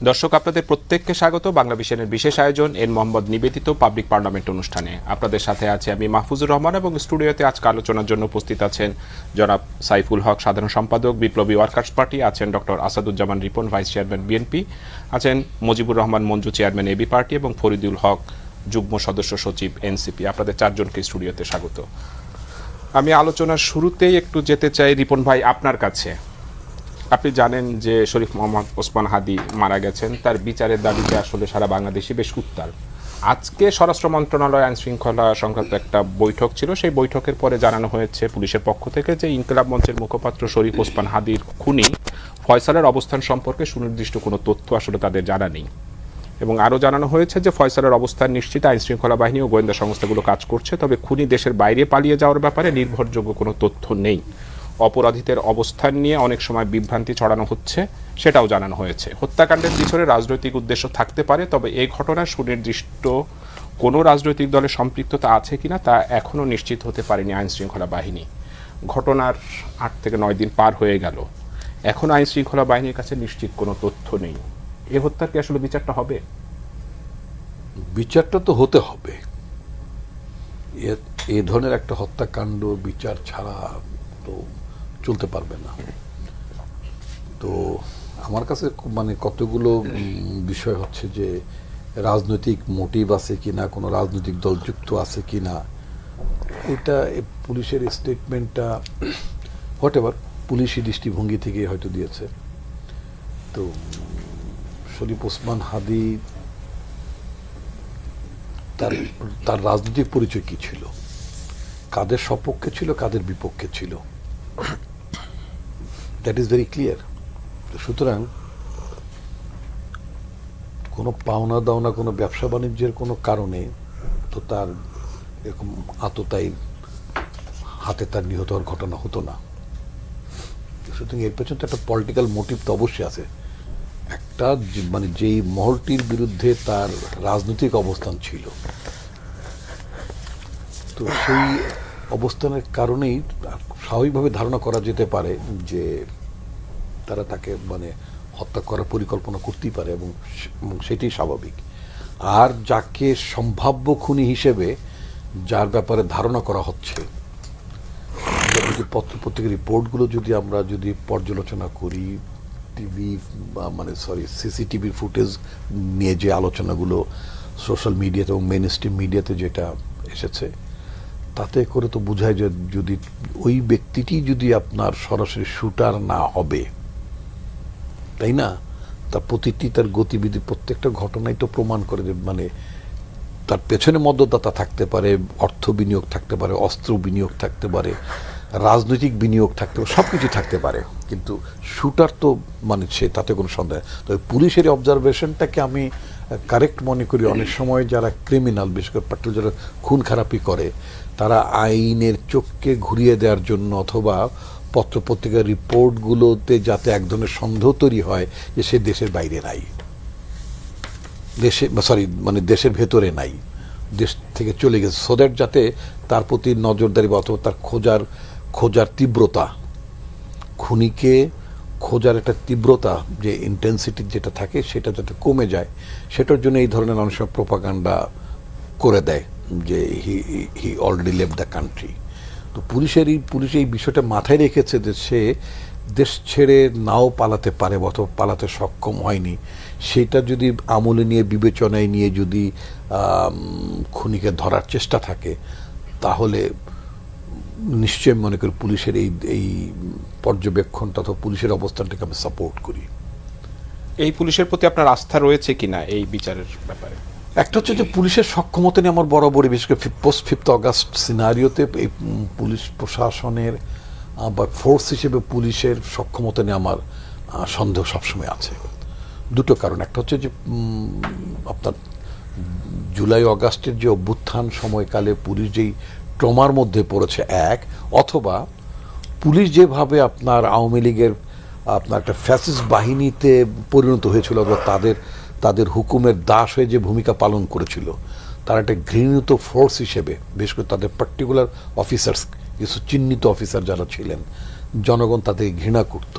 দর্শক, আপনাদের প্রত্যেককে স্বাগত বাংলা ভিশনের বিশেষ আয়োজন এন মোহাম্মদ নিবেদিত পাবলিক পার্লামেন্ট অনুষ্ঠানে। আপনাদের সাথে আছে আমি মাহফুজুর রহমান এবং স্টুডিওতে আজকে আলোচনার জন্য উপস্থিত আছেন জনাব সাইফুল হক, সাধারণ সম্পাদক বিপ্লবী ওয়ার্কার্স পার্টি, আছেন doctor Asaduzzaman Ripon, vice chairman BNP, আছেন Mujibur Rahman Manju, chairman AB party, এবং ফরিদুল হক, যুগ্ম সদস্য সচিব এনসিপি। আপনাদের চারজনকে স্টুডিওতে স্বাগত। আমি আলোচনার শুরুতেই একটু যেতে চাই রিপন ভাই আপনার কাছে। আপনি জানেন যে শরীফ মোহাম্মদ ওসমান হাদি মারা গেছেন, তার বিচারের দাবিতে আসলে সারা বাংলাদেশে বেশ উত্তাল। আজকে স্বরাষ্ট্র মন্ত্রণালয় আইন শৃঙ্খলা সংক্রান্ত একটা বৈঠক ছিল, সেই বৈঠকের পরে জানানো হয়েছে পুলিশের পক্ষ থেকে যে ইনকিলাব মঞ্চের মুখপাত্র শরীফ ওসমান হাদির খুনি ফয়সালের অবস্থান সম্পর্কে সুনির্দিষ্ট কোনো তথ্য আসলে তাদের জানা নেই, এবং আরও জানানো হয়েছে যে ফয়সালের অবস্থান নিশ্চিত আইন শৃঙ্খলা বাহিনী ও গোয়েন্দা সংস্থাগুলো কাজ করছে, তবে খুনি দেশের বাইরে পালিয়ে যাওয়ার ব্যাপারে নির্ভরযোগ্য কোনো তথ্য নেই। অপরাধীদের অবস্থান নিয়ে অনেক সময় বিভ্রান্তি ছড়ানো হচ্ছে, সেটাও জানানো হয়েছে। হত্যাকাণ্ডের পিছনে রাজনৈতিক উদ্দেশ্য থাকতে পারে, তবে এই ঘটনার সুনির্দিষ্ট কোনো রাজনৈতিক দলের সম্পৃক্ততা আছে কিনা তা এখনও নিশ্চিত হতে পারেনি আইন শৃঙ্খলা বাহিনী। ঘটনার 8 থেকে 9 দিন পার হয়ে গেল, এখন আইন শৃঙ্খলা বাহিনীর কাছে নিশ্চিত কোনো তথ্য নেই। এ হত্যার কি আসলে বিচারটা হবে? বিচারটা তো হতে হবে। এ ধরনের একটা হত্যাকাণ্ড বিচার ছাড়া তো চলতে পারবে না। তো আমার কাছে মানে কতগুলো বিষয় হচ্ছে যে রাজনৈতিক মোটিভ আছে কিনা, কোনো রাজনৈতিক দল যুক্ত আছে কিনা, এটা পুলিশের স্টেটমেন্টটা হোয়াটএভার পুলিশি দৃষ্টিভঙ্গি থেকে হয়তো দিয়েছে। তো শরীফ ওসমান হাদি তার রাজনৈতিক পরিচয় কি ছিল, কাদের সপক্ষে ছিল, কাদের বিপক্ষে ছিল, দ্যাট ইজ ভেরি ক্লিয়ার। সুতরাং কোনো পাওনা দাওনা, কোনো ব্যবসা বাণিজ্যের কোনো কারণে তো তার এরকম আততায়ী হাতে তার নিহত হওয়ার ঘটনা হতো না। সুতরাং এর পেছনে একটা পলিটিক্যাল মোটিভ তো অবশ্যই আছে। একটা মানে যেই মহলটির বিরুদ্ধে তার রাজনৈতিক অবস্থান ছিল, তো সেই অবস্থানের কারণেই স্বাভাবিকভাবে ধারণা করা যেতে পারে যে তারা তাকে মানে হত্যা করার পরিকল্পনা করতেই পারে, এবং সেটাই স্বাভাবিক। আর যাকে সম্ভাব্য খুনি হিসেবে যার ব্যাপারে ধারণা করা হচ্ছে, পত্রিকার রিপোর্টগুলো আমরা যদি পর্যালোচনা করি, সিসিটিভির ফুটেজ নিয়ে যে আলোচনাগুলো সোশ্যাল মিডিয়াতে এবং মেইন স্ট্রিম মিডিয়াতে যেটা এসেছে, তাতে করে তো বোঝায় যে যদি ওই ব্যক্তিটি যদি আপনার সরাসরি শুটার না হবে, তাই না, তার প্রতিটি তার গতিবিধি প্রত্যেকটা ঘটনাই তো প্রমাণ করে যে মানে তার পেছনে মধ্যদাতা থাকতে পারে, অর্থ বিনিয়োগ থাকতে পারে, অস্ত্র বিনিয়োগ থাকতে পারে, রাজনৈতিক বিনিয়োগ থাকতে পারে, সব কিছু থাকতে পারে, কিন্তু শুটার তো মানে সে, তাতে কোনো সন্দেহ। তবে পুলিশের অবজারভেশনটাকে আমি কারেক্ট মনে করি। অনেক সময় যারা ক্রিমিনাল, বিশেষ করে পাট্টু যারা খুন খারাপি করে, তারা আইনের চোখকে ঘুরিয়ে দেওয়ার জন্য অথবা পত্রপত্রিকার রিপোর্টগুলোতে যাতে এক ধরনের সন্দেহ তৈরি হয় যে সে দেশের বাইরে নাই, দেশের ভেতরে নাই, দেশ থেকে চলে গেছে, সো দ্যাট যাতে তার প্রতি নজরদারি বা অথবা তার খোঁজার তীব্রতা, খুনিকে খোঁজার একটা তীব্রতা, যে ইন্টেন্সিটি যেটা থাকে, সেটা যাতে কমে যায়, সেটার জন্য এই ধরনের অনেক সময় প্রোপাগান্ডা করে দেয় যে হি অলরেডি লেফট দ্য কান্ট্রি। তো পুলিশ এই বিষয়টা মাথায় রেখেছে যে সে দেশ ছেড়ে নাও পালাতে পারে অথবা পালাতে সক্ষম হয়নি, সেটা যদি আমলে নিয়ে, বিবেচনায় নিয়ে যদি খুনিকে ধরার চেষ্টা থাকে, তাহলে নিশ্চয়ই মনে করি পুলিশের এই পর্যবেক্ষণটা অথবা পুলিশের অবস্থানটাকে আমি সাপোর্ট করি। এই পুলিশের প্রতি আপনার আস্থা রয়েছে কিনা এই বিচারের ব্যাপারে? একটা হচ্ছে যে পুলিশের সক্ষমতা নিয়ে আমার বরাবরই, বিশেষ করে পোস্ট 5 অগাস্ট সিনারিওতে এই পুলিশ প্রশাসনের বা ফোর্স হিসেবে পুলিশের সক্ষমতা নিয়ে আমার সন্দেহ সবসময় আছে। দুটো কারণ। একটা হচ্ছে যে আপনার জুলাই অগাস্টের যে অভ্যুত্থান সময়কালে পুলিশ যেই ট্রমার মধ্যে পড়েছে, অথবা পুলিশ যেভাবে আপনার আওয়ামী লীগের আপনার একটা ফ্যাসিস্ট বাহিনীতে পরিণত হয়েছিল, অথবা তাদের হুকুমের দাস হয়ে যে ভূমিকা পালন করেছিল, তারা একটা ঘৃণিত ফোর্স হিসেবে, বিশেষ করে তাদের পার্টিকুলার অফিসার্স, কিছু চিহ্নিত অফিসার যারা ছিলেন, জনগণ তাদেরকে ঘৃণা করত।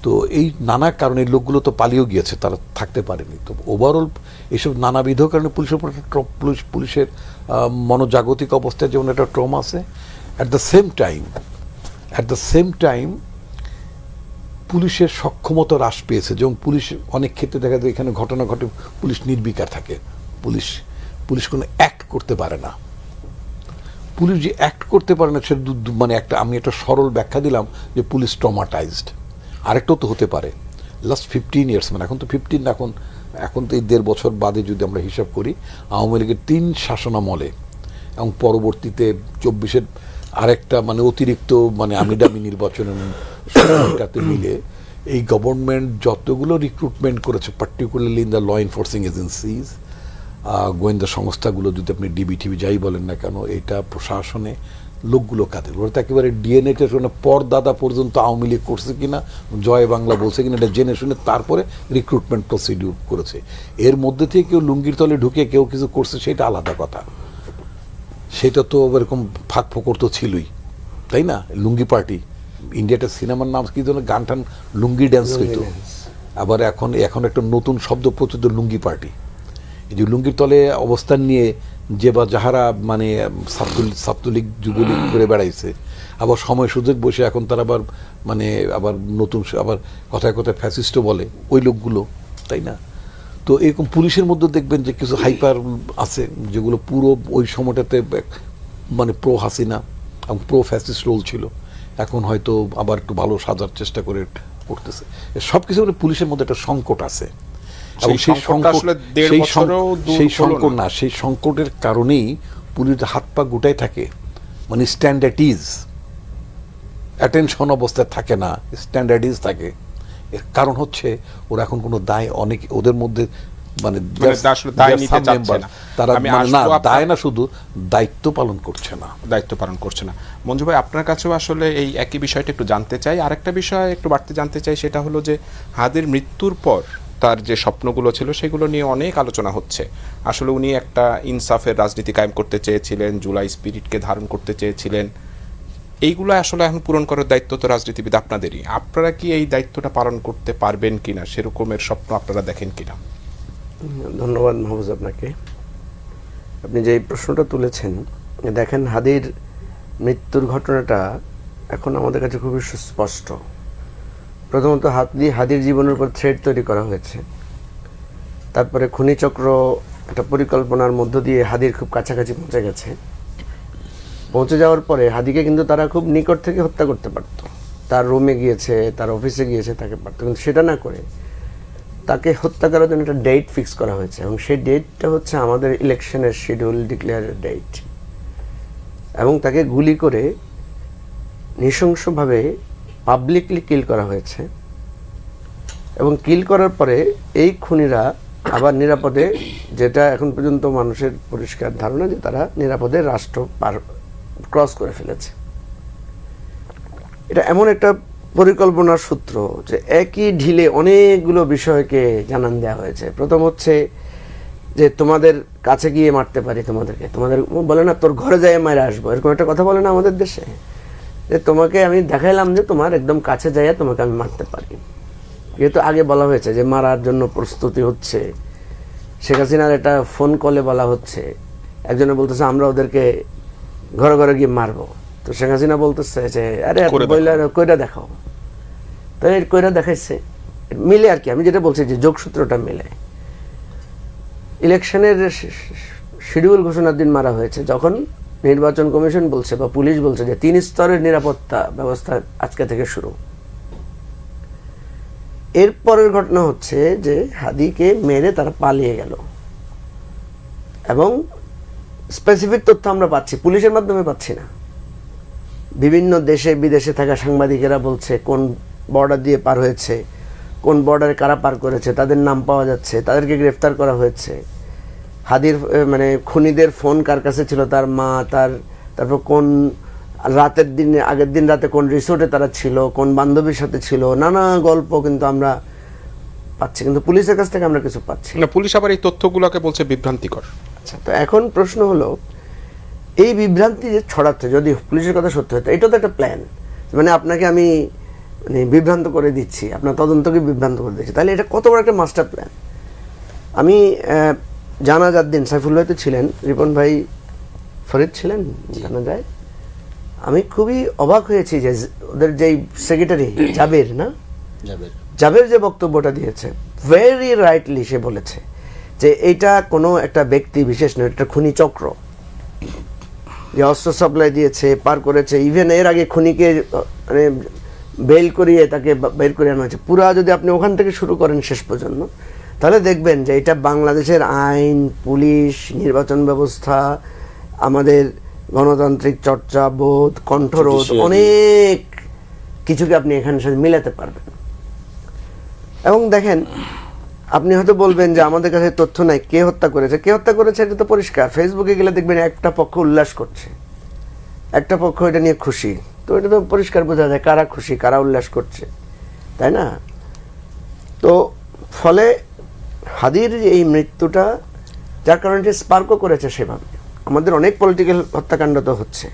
তো এই নানা কারণে এই লোকগুলো তো পালিয়েও গিয়েছে, তারা থাকতে পারেনি। তো ওভারঅল এইসব নানাবিধ কারণে পুলিশের উপর একটা পুলিশের মনোজাগতিক অবস্থায় যেমন একটা ট্রমা আছে। অ্যাট দ্য সেম টাইম পুলিশের সক্ষমতা হ্রাস পেয়েছে। যেমন পুলিশ অনেক ক্ষেত্রে দেখা যায় এখানে ঘটনা ঘটে, পুলিশ নির্বিকার থাকে, পুলিশ কোনো অ্যাক্ট করতে পারে না। পুলিশ যে অ্যাক্ট করতে পারে না সেটা মানে আমি একটা সরল ব্যাখ্যা দিলাম যে পুলিশ ট্রমাটাইজড। আরেকটাও তো হতে পারে, লাস্ট 15 ইয়ার্স, মানে এখন তো 15 না, এখন তো এই 1.5 বছর বাদে যদি আমরা হিসাব করি, আওয়ামী লীগের 3 শাসনামলে এবং পরবর্তীতে 24-এর আরেকটা মানে অতিরিক্ত মানে আমিদামি নির্বাচনের সময়টাতে মিলে এই গভর্নমেন্ট যতগুলো রিক্রুটমেন্ট করেছে, particularly in the law enforcing agencies, গোয়েন্দা সংস্থাগুলো, যদি আপনি ডিবি যাই বলেন না কেন, এটা প্রশাসনে লোকগুলো কাদের, ওরা তো একেবারে ডিএনএ টেস্ট পরদাদা পর্যন্ত আওয়ামী লীগ করছে কিনা, জয় বাংলা বলছে কিনা, এটা জেনে শুনে তারপরে রিক্রুটমেন্ট প্রসিডিউর করেছে। এর মধ্যে থেকে কেউ লুঙ্গির তলে ঢুকে কেউ কিছু করছে সেটা আলাদা কথা, সেটা তো এরকম ফাঁক ফোকর তো ছিলই, তাই না? লুঙ্গি পার্টি, ইন্ডিয়াটা সিনেমার নাম কি যেন, গান টান লুঙ্গি ড্যান্স হইতো। আবার এখন একটা নতুন শব্দ প্রচলিত, লুঙ্গি পার্টি। এই যে লুঙ্গির তলে অবস্থান নিয়ে যে বা যাহারা মানে ছাত্রলীগ যুবলীগ করে বেড়াইছে, আবার সময় সুযোগ বসে এখন তারা আবার নতুন আবার কথায় কথায় ফ্যাসিস্টও বলে ওই লোকগুলো, তাই না? তো এরকম পুলিশের মধ্যে দেখবেন যে কিছু হাইপার আছে যেগুলো পুরো ওই সময়টাতে মানে প্রো হাসিনা এবং প্রো ফ্যাসিস্ট রোল ছিল, এখন হয়তো আবার একটু ভালো সাজার চেষ্টা করে করতেছে। সব কিছু পুলিশের মধ্যে একটা সংকট আছে, এবং সেই সংকটের কারণেই পুলিশের হাত পা গোটায় থাকে, মানে অ্যাটেনশন অবস্থায় থাকে না, স্ট্যান্ডার্ডিজ থাকে। এর কারণ হচ্ছে ওরা এখন কোনো দায়, অনেক ওদের মধ্যে মানে তারা দায় না, শুধু দায়িত্ব পালন করছে না। মঞ্জু ভাই, আপনার কাছেও আসলে এই একই বিষয়টা একটু জানতে চাই। আরেকটা বিষয় একটু বাড়তে জানতে চাই, সেটা হলো যে হাদির মৃত্যুর পর তার যে স্বপ্নগুলো ছিল সেগুলো নিয়ে অনেক আলোচনা হচ্ছে। আসলে উনি একটা ইনসাফের রাজনীতি কায়েম করতে চেয়েছিলেন, জুলাই স্পিরিটকে ধারণ করতে চেয়েছিলেন। এইগুলো আসলে এখন পূরণ করার দায়িত্ব তো রাজনীতিবিদ আপনাদেরই। আপনারা কি এই দায়িত্বটা পালন করতে পারবেন কিনা, সেরকমের স্বপ্ন আপনারা দেখেন কিনা? ধন্যবাদ মাহফুজ আপনাকে। আপনি যে এই প্রশ্নটা তুলেছেন, দেখেন হাদির মৃত্যুর ঘটনাটা এখন আমাদের কাছে খুবই সুস্পষ্ট। প্রথমত হাদির জীবনের উপর থ্রেড তৈরি করা হয়েছে, তারপরে খুনিচক্র একটা পরিকল্পনার মধ্য দিয়ে হাদির খুব কাছাকাছি পৌঁছে যাওয়ার পরে হাদিকে কিন্তু তারা খুব নিকট থেকে হত্যা করতে পারত, তার রুমে গিয়েছে, তার অফিসে গিয়েছে, তাকে পারত, কিন্তু সেটা না করে তাকে হত্যা করার জন্য একটা ডেট ফিক্স করা হয়েছে, এবং সেই ডেটটা হচ্ছে আমাদের ইলেকশনের শিডিউল ডিক্লেয়ারের ডেট, এবং তাকে গুলি করে নৃশংসভাবে পাবলিকলি কিল করা হয়েছে। এবং কিল করার পরে এই খুনিরা আবার নিরাপদে, যেটা এখন পর্যন্ত মানুষের পরিষ্কার ধারণা যে তারা নিরাপদে রাষ্ট্র ক্রস করে ফেলেছে। এটা এমন একটা পরিকল্পনার সূত্র যে একই ঢিলে অনেকগুলো বিষয়কে জানান দেওয়া হয়েছে। প্রথম হচ্ছে যে তোমাদের কাছে গিয়ে মারতে পারি, তোমাদের বলে না তোর ঘরে যাই মারে আসবো, এরকম একটা কথা বলে না আমাদের দেশে, যে তোমাকে আমি দেখাইলাম যে তোমার একদম কাছে যাইয়া তোমাকে আমি মারতে পারি। যেহেতু আগে বলা হয়েছে যে মারার জন্য প্রস্তুতি হচ্ছে, শেখ হাসিনার একটা ফোন কলে বলা হচ্ছে, একজনে বলতেছে আমরা ওদেরকে ঘরে ঘরে গিয়ে মারবো, তো শেখ হাসিনা বলতেছে যে আরে কইরা দেখাও, তো এই কইরা দেখাইছে মিলে আর কি। আমি যেটা বলছি যে যোগসূত্রটা মিলে ইলেকশনের শিডিউল ঘোষণার দিন মারা হয়েছে, যখন নির্বাচন কমিশন বলছে বা পুলিশ বলছে যে 3 স্তরের নিরাপত্তা ব্যবস্থা আজকে থেকে শুরু। এরপরের ঘটনা হচ্ছে যে হাদিকে মেরে তারা পালিয়ে গেল, এবং স্পেসিফিক তথ্য আমরা পাচ্ছি, পুলিশের মাধ্যমে পাচ্ছি না। বিভিন্ন দেশে বিদেশে থাকা সাংবাদিকেরা বলছে কোন বর্ডার দিয়ে পার হয়েছে, কোন বর্ডারে কারা পার করেছে, তাদের নাম পাওয়া যাচ্ছে, তাদেরকে গ্রেফতার করা হয়েছে। হাদির মানে খুনিদের ফোন কার কাছে ছিল, তার মা, তারপর কোন আগের দিন রাতে কোন রিসোর্টে তারা ছিল, কোন বান্ধবীর সাথে ছিল, নানা গল্প কিন্তু আমরা পাচ্ছি, কিন্তু পুলিশের কাছ থেকে আমরা কিছু পাচ্ছি না। পুলিশ আবার এই তথ্যগুলোকে বলছে বিভ্রান্তিকর। আচ্ছা, তো এখন প্রশ্ন হলো এই বিভ্রান্তি যে ছড়াচ্ছে, যদি পুলিশের কথা সত্যি হতো, এটা তো একটা প্ল্যান, মানে আপনাকে আমি মানে বিভ্রান্ত করে দিচ্ছি, আপনার তদন্তকে বিভ্রান্ত করে দিচ্ছি, তাহলে এটা কত বড় একটা মাস্টার প্ল্যান। আমি জানাজার দিন সাইফুল ভাই তো ছিলেন, রিপন ভাই ফরিদ ছিলেন জানা যায়, আমি খুবই অবাক হয়েছি যে ওদের যেই সেক্রেটারি জাবের যে বক্তব্যটা দিয়েছে, ভেরি রাইটলি সে বলেছে যে এটা কোনো একটা ব্যক্তি বিশেষ নয়, এটা খুনি চক্র, যে অস্ত্র সাপ্লাই দিয়েছে, পার করেছে, ইভেন এর আগে খুনিকে মানে বেল করিয়ে তাকে বের করে আনা হয়েছে। পুরা যদি আপনি ওখান থেকে শুরু করেন শেষ পর্যন্ত, তাহলে দেখবেন যে এটা বাংলাদেশের আইন, পুলিশ, নির্বাচন ব্যবস্থা, আমাদের গণতান্ত্রিক চর্চা বোধ, কণ্ঠরোধ, অনেক কিছুকে আপনি এখানে সাথে মিলাতে পারবেন। এবং দেখেন, আপনি হয়তো বলবেন যে আমাদের কাছে তথ্য নাই, কে হত্যা করেছে, কে হত্যা করেছে এটা তো পরিষ্কার। ফেসবুকে গেলে দেখবেন একটা পক্ষ উল্লাস করছে, একটা পক্ষ এটা নিয়ে খুশি, তো এটা তো পরিষ্কার বোঝা যায় কারা খুশি কারা উল্লাস করছে, তাই না? তো ফলে হাদির এই মৃত্যুটা, যার কারণে স্পার্কও করেছে সেভাবে, আমাদের অনেক পলিটিক্যাল হত্যাকাণ্ড তো হচ্ছে,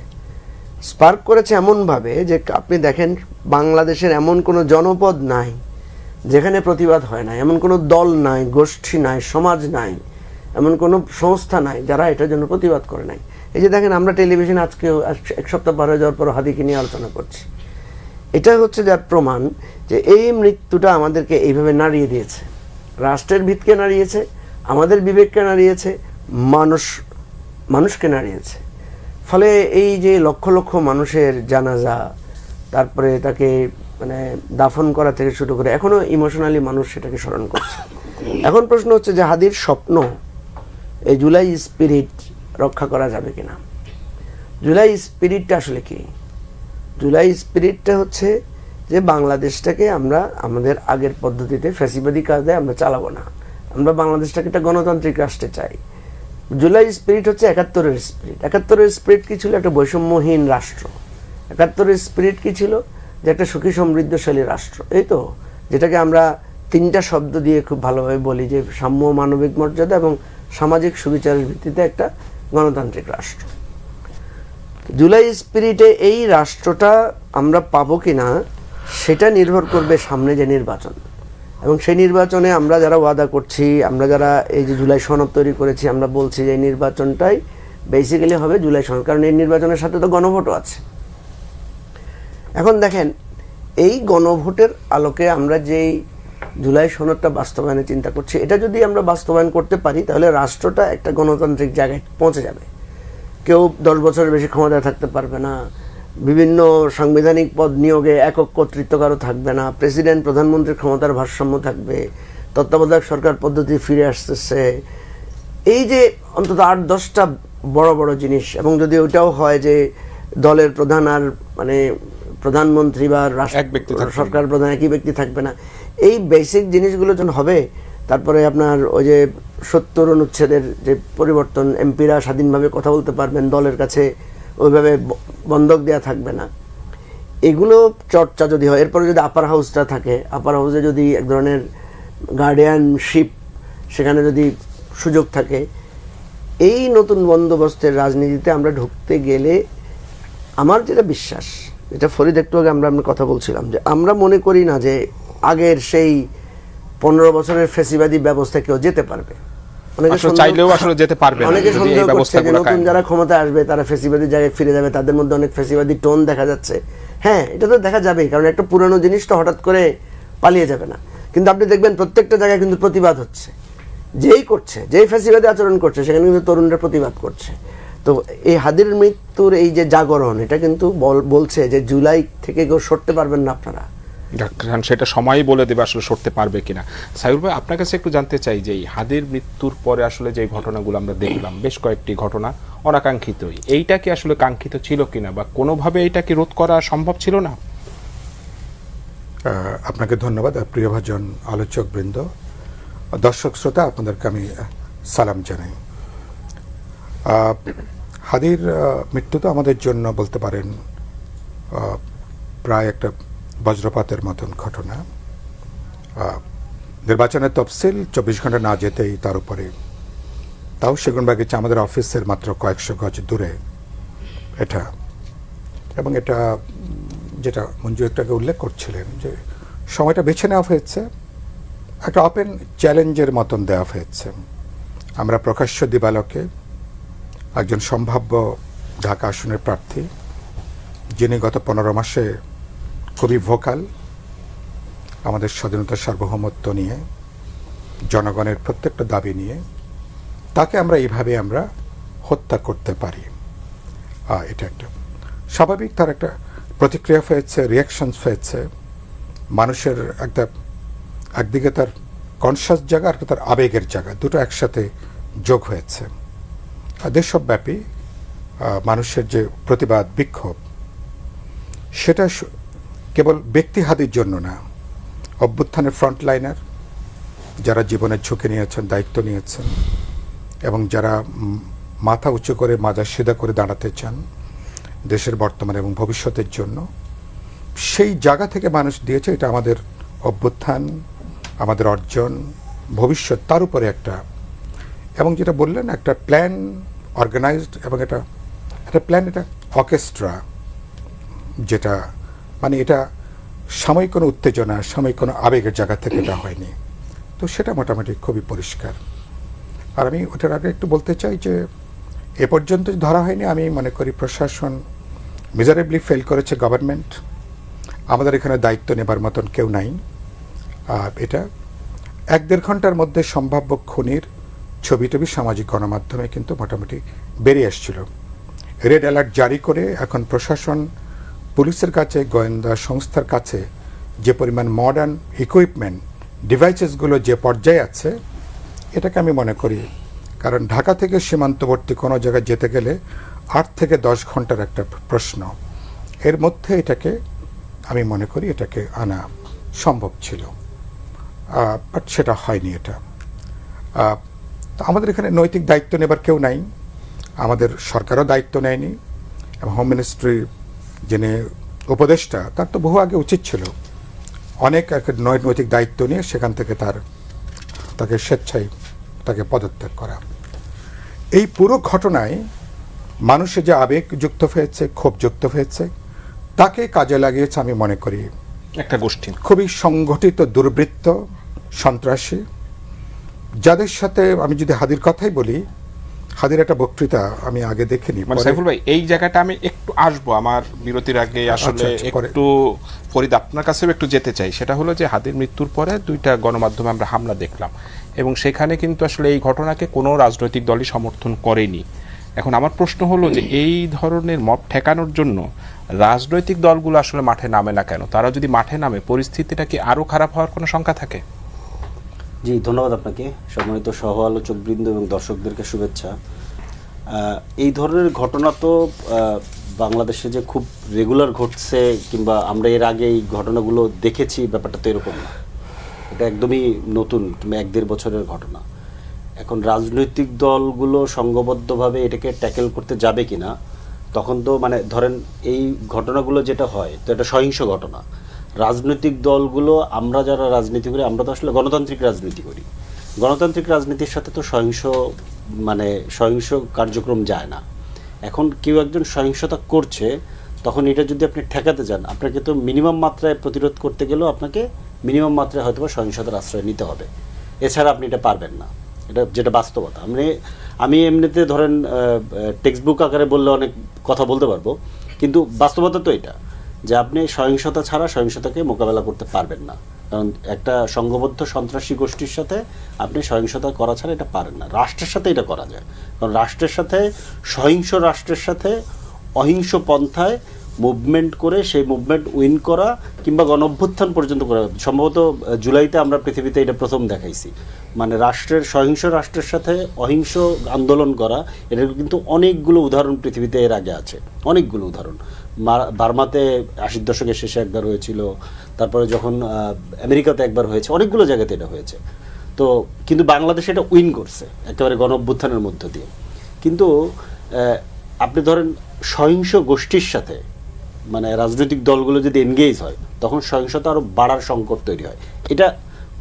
স্পার্ক করেছে এমনভাবে যে আপনি দেখেন বাংলাদেশের এমন কোনো জনপদ নাই যেখানে প্রতিবাদ হয় না, এমন কোনো দল নাই, গোষ্ঠী নাই, সমাজ নাই, এমন কোনো সংস্থা নাই যারা এটার জন্য প্রতিবাদ করে নাই। এই যে দেখেন, আমরা টেলিভিশনে আজকে এক সপ্তাহ পার হয়ে যাওয়ার পর হাদিকে নিয়ে আলোচনা করছি, এটা হচ্ছে যার প্রমাণ যে এই মৃত্যুটা আমাদেরকে এইভাবে নাড়িয়ে দিয়েছে, রাষ্ট্রের ভিতকে নাড়িয়েছে, আমাদের বিবেককে নাড়িয়েছে, মানুষকে নাড়িয়েছে। ফলে এই যে লক্ষ লক্ষ মানুষের জানাজা, তারপরে তাকে মানে দাফন করা থেকে শুরু করে এখনো ইমোশনালি মানুষ সেটাকে স্মরণ করছে। এখন প্রশ্ন হচ্ছে যে হাদির স্বপ্ন, এই জুলাই স্পিরিট রক্ষা করা যাবে কিনা। জুলাই স্পিরিটটা আসলে কি? জুলাই স্পিরিটটা হচ্ছে যে বাংলাদেশটাকে আমরা আমাদের আগের পদ্ধতিতে ফ্যাসিবাদী কাজে আমরা চালাবো না, আমরা বাংলাদেশটাকে একটা গণতান্ত্রিক রাষ্ট্রে চাই। জুলাই স্পিরিট হচ্ছে ৭১-এর স্পিরিট। ৭১-এর স্পিরিট কি ছিল? একটা বৈষম্যহীন রাষ্ট্র। ৭১-এর স্পিরিট কি ছিল? যে একটা সুখী সমৃদ্ধশালী রাষ্ট্র। এই তো, যেটাকে আমরা তিনটা শব্দ দিয়ে খুব ভালোভাবে বলি যে সাম্য, মানবিক মর্যাদা এবং সামাজিক সুবিচারের ভিত্তিতে একটা গণতান্ত্রিক রাষ্ট্র। জুলাই স্পিরিটে এই রাষ্ট্রটা আমরা পাবো কিনা সেটা নির্ভর করবে সামনে যে নির্বাচন, এবং সেই নির্বাচনে আমরা যারা ওয়াদা করছি, আমরা যারা এই যে জুলাই সনদ তৈরি করেছি, আমরা বলছি যে এই নির্বাচনটাই বেসিক্যালি হবে জুলাই সনদ, কারণ এই নির্বাচনের সাথে তো গণভোটও আছে। এখন দেখেন, এই গণভোটের আলোকে আমরা যেই জুলাই সনদটা বাস্তবায়নের চিন্তা করছি, এটা যদি আমরা বাস্তবায়ন করতে পারি তাহলে রাষ্ট্রটা একটা গণতান্ত্রিক জায়গায় পৌঁছে যাবে। কেউ ১০ বছরের বেশি ক্ষমতায় থাকতে পারবে না, বিভিন্ন সাংবিধানিক পদ নিয়োগে একক কর্তৃত্ব কারো থাকবে না, প্রেসিডেন্ট প্রধানমন্ত্রীর ক্ষমতার ভারসাম্য থাকবে, তত্ত্বাবধায়ক সরকার পদ্ধতি ফিরে আসতেছে। এই যে অন্তত ৮-১০টা বড় বড় জিনিস, এবং যদি ওটাও হয় যে দলের প্রধান আর মানে প্রধানমন্ত্রী বা সরকার প্রধান একই ব্যক্তি থাকবে না, এই বেসিক জিনিসগুলো যখন হবে, তারপরে আপনার ওই যে ৭০ অনুচ্ছেদের যে পরিবর্তন, এমপিরা স্বাধীনভাবে কথা বলতে পারবেন, দলের কাছে ওইভাবে বন্ধক দেওয়া থাকবে না, এগুলো চর্চা যদি হয়, এরপরে যদি আপার হাউসটা থাকে, আপার হাউসে যদি এক ধরনের গার্ডিয়ানশিপ সেখানে যদি সুযোগ থাকে, এই নতুন বন্দোবস্তের রাজনীতিতে আমরা ঢুকতে গেলে আমার যেটা বিশ্বাস, যেটা ফরিদ একটু আগে আমরা কথা বলছিলাম, যে আমরা মনে করি না যে আগের সেই ১৫ বছরের ফ্যাসিবাদী ব্যবস্থা কেউ যেতে পারবে। অনেকে সন্দেহ করছে যে নতুন যারা ক্ষমতায় আসবে তারা ফ্যাসিবাদী জায়গায় ফিরে যাবে, তাদের মধ্যে অনেক ফ্যাসিবাদী টোন দেখা যাচ্ছে। হ্যাঁ, এটা তো দেখা যাবেই, কারণ একটা পুরানো জিনিস তো হঠাৎ করে পালিয়ে যাবে না। কিন্তু আপনি দেখবেন প্রত্যেকটা জায়গায় কিন্তু প্রতিবাদ হচ্ছে, যেই ফ্যাসিবাদী আচরণ করছে সেখানে কিন্তু তরুণরা প্রতিবাদ করছে। তো এই হাদির মৃত্যুর এই যে জাগরণ, এটা কিন্তু বলছে যে জুলাই থেকে কেউ সরতে পারবেন না আপনারা, সেটা সময়ই বলে দেবে আসলে সরতে পারবে কিনা। সাইফুল ভাই, আপনার কাছে একটু জানতে চাই যে হাদির মৃত্যুর পরে আসলে যে ঘটনাগুলো আমরা দেখলাম, বেশ কয়েকটি ঘটনা অনাকাঙ্ক্ষিতই, এইটা কি আসলে কাঙ্ক্ষিত ছিল কিনা, বা কোনোভাবে এইটা কি রোধ করা সম্ভব ছিল না? আপনাকে ধন্যবাদ প্রিয়ভাজন আলোচক বৃন্দ, দর্শক শ্রোতা, আপনাদেরকে আমি সালাম জানাই। হাদির মৃত্যু তো আমাদের জন্য বলতে পারেন প্রায় একটা বজ্রপাতের মতন ঘটনা। নির্বাচনের তফসিল ২৪ ঘন্টা না যেতেই তার উপরে, তাও সেগুনবাগিচা আমাদের অফিসের মাত্র কয়েকশো গজ দূরে এটা, এবং এটা যেটা মঞ্জু একটাকে উল্লেখ করছিলেন, যে সময়টা বেছে নেওয়া হয়েছে একটা ওপেন চ্যালেঞ্জের মতন দেওয়া হয়েছে। আমরা প্রকাশ্য দিবালোকে একজন সম্ভাব্য ঢাকা আসনের প্রার্থী, যিনি গত 15 মাসে খুবই ভোকাল আমাদের স্বাধীনতার সার্বভৌমত্ব নিয়ে, জনগণের প্রত্যেকটা দাবি নিয়ে, তাকে আমরা এইভাবে আমরা হত্যা করতে পারি। এটা একটা স্বাভাবিক, তার একটা প্রতিক্রিয়া হয়েছে, রিয়াকশনস হয়েছে, মানুষের একদিকে তার কনসাস জায়গা আর তার আবেগের জায়গা, দুটো একসাথে যোগ হয়েছে। দেশব্যাপী মানুষের যে প্রতিবাদ বিক্ষোভ, সেটা কেবল ব্যক্তিহাদির জন্য না, অভ্যুত্থানের ফ্রন্টলাইনার যারা জীবনের ঝুঁকি নিয়েছেন, দায়িত্ব নিয়েছেন এবং যারা মাথা উঁচু করে মাজা সিধা করে দাঁড়াতে চান দেশের বর্তমান এবং ভবিষ্যতের জন্য, সেই জায়গা থেকে মানুষ দিয়েছে। এটা আমাদের অভ্যুত্থান, আমাদের অর্জন, ভবিষ্যৎ, তার উপরে একটা, এবং যেটা বললেন একটা প্ল্যান, অর্গানাইজড এবং একটা প্ল্যান, এটা অর্কেস্ট্রা, যেটা মানে এটা সাময়িক কোনো উত্তেজনা, সাময়িক কোনো আবেগের জায়গা থেকে এটা হয়নি। তো সেটা মোটামুটি খুবই পরিষ্কার। আর আমি ওটার আগে একটু বলতে চাই যে এ পর্যন্ত ধরা হয়নি, আমি মনে করি প্রশাসন মেজারেবলি ফেল করেছে, গভর্নমেন্ট, আমাদের এখানে দায়িত্ব নেবার মতন কেউ নাই। এটা 1-1.5 ঘন্টার মধ্যে সম্ভাব্য খুনির ছবি টবি সামাজিক গণমাধ্যমে কিন্তু মোটামুটি বেরিয়ে আসছিল। রেড অ্যালার্ট জারি করে এখন প্রশাসন পুলিশের কাছে, গোয়েন্দা সংস্থার কাছে যে পরিমাণ মডার্ন ইকুইপমেন্ট, ডিভাইসেসগুলো যে পর্যায়ে আছে, এটাকে আমি মনে করি, কারণ ঢাকা থেকে সীমান্তবর্তী কোনো জায়গায় যেতে গেলে 8 থেকে 10 ঘন্টার একটা প্রশ্ন, এর মধ্যে এটাকে আমি মনে করি এটাকে আনা সম্ভব ছিল, বাট সেটা হয়নি। এটা আমাদের এখানে নৈতিক দায়িত্ব নেবার কেউ নাই, আমাদের সরকারও দায়িত্ব নেয়নি, এবং হোম মিনিস্ট্রি যিনি উপদেষ্টা, তার তো বহু আগে উচিত ছিল অনেক নৈতিক দায়িত্ব নিয়ে সেখান থেকে তাকে স্বেচ্ছায় তাকে পদত্যাগ করা। এই পুরো ঘটনায় মানুষের যে আবেগ যুক্ত হয়েছে, ক্ষোভ যুক্ত হয়েছে, তাকে কাজে লাগিয়েছে আমি মনে করি একটা গোষ্ঠী, খুবই সংগঠিত দুর্বৃত্ত, সন্ত্রাসী, যাদের সাথে আমি যদি হাদির কথাই বলি, হাদির একটা বক্তৃতা আমি আগে দেখিনি। মানে সাইফুল ভাই, এই জায়গাটা আমি একটু আসবো আমার বিরতির আগে, আসলে একটু ফরিদ আপনার কাছেও একটু যেতে চাই। সেটা হলো যে হাদির মৃত্যুর পরে 2টা গণমাধ্যমে আমরা হামলা দেখলাম, এবং সেখানে কিন্তু আসলে এই ঘটনাকে কোনো রাজনৈতিক দলই সমর্থন করেনি। এখন আমার প্রশ্ন হলো যে এই ধরনের মব ঠেকানোর জন্য রাজনৈতিক দলগুলো আসলে মাঠে নামে না কেন? তারা যদি মাঠে নামে, পরিস্থিতিটা কি আরো খারাপ হওয়ার কোনো শঙ্কা থাকে? জি, ধন্যবাদ আপনাকে, সম্মানিত সহ আলোচকবৃন্দ এবং দর্শকদেরকে শুভেচ্ছা। এই ধরনের ঘটনা তো বাংলাদেশে যে খুব রেগুলার ঘটছে, কিংবা আমরা এর আগে এই ঘটনাগুলো দেখেছি, ব্যাপারটা তো এরকম না। এটা একদমই নতুন কিংবা 1-1.5 বছরের ঘটনা। এখন রাজনৈতিক দলগুলো সংঘবদ্ধভাবে এটাকে ট্যাকেল করতে যাবে কিনা, তখন তো মানে ধরেন এই ঘটনাগুলো যেটা হয়, তো এটা সহিংস ঘটনা। রাজনৈতিক দলগুলো, আমরা যারা রাজনীতি করি, আমরা তো আসলে গণতান্ত্রিক রাজনীতি করি। গণতান্ত্রিক রাজনীতির সাথে তো সহিংস কার্যক্রম যায় না। এখন কেউ একজন সহিংসতা করছে, তখন এটা যদি আপনি ঠেকাতে যান, আপনাকে তো মিনিমাম মাত্রায় প্রতিরোধ করতে গেলেও আপনাকে মিনিমাম মাত্রায় হয়তো সহিংসতার আশ্রয় নিতে হবে, এছাড়া আপনি এটা পারবেন না। এটা যেটা বাস্তবতা। আমি এমনিতে ধরেন টেক্সট বুক আকারে বললে অনেক কথা বলতে পারবো, কিন্তু বাস্তবতা তো এটা যে আপনি সহিংসতা ছাড়া সহিংসতাকে মোকাবেলা করতে পারবেন না। কারণ একটা সংঘবদ্ধ সন্ত্রাসী গোষ্ঠীর সাথে আপনি সহিংসতা করা ছাড়া এটা পারেন না। রাষ্ট্রের সাথে এটা করা যায়, কারণ রাষ্ট্রের সাথে, সহিংস রাষ্ট্রের সাথে অহিংস পন্থায় মুভমেন্ট করে সেই মুভমেন্ট উইন করা কিংবা গণঅভ্যুত্থান পর্যন্ত করা। সম্ভবত জুলাইতে আমরা পৃথিবীতে এটা প্রথম দেখাইছি। মানে সহিংস রাষ্ট্রের সাথে অহিংস আন্দোলন করা, এটার কিন্তু অনেকগুলো উদাহরণ পৃথিবীতে এর আগে আছে, অনেকগুলো উদাহরণ। বার্মাতে 80 দশকের শেষে একবার হয়েছিল, তারপরে যখন আমেরিকাতে একবার হয়েছে, অনেকগুলো জায়গাতে এটা হয়েছে। তো কিন্তু বাংলাদেশে এটা উইন করছে একেবারে গণঅভ্যুত্থানের মধ্য দিয়ে। কিন্তু আপনি ধরেন সহিংস গোষ্ঠীর সাথে মানে রাজনৈতিক দলগুলো যদি এনগেজ হয়, তখন সহিংসতা আরও বাড়ার সংকট তৈরি হয়। এটা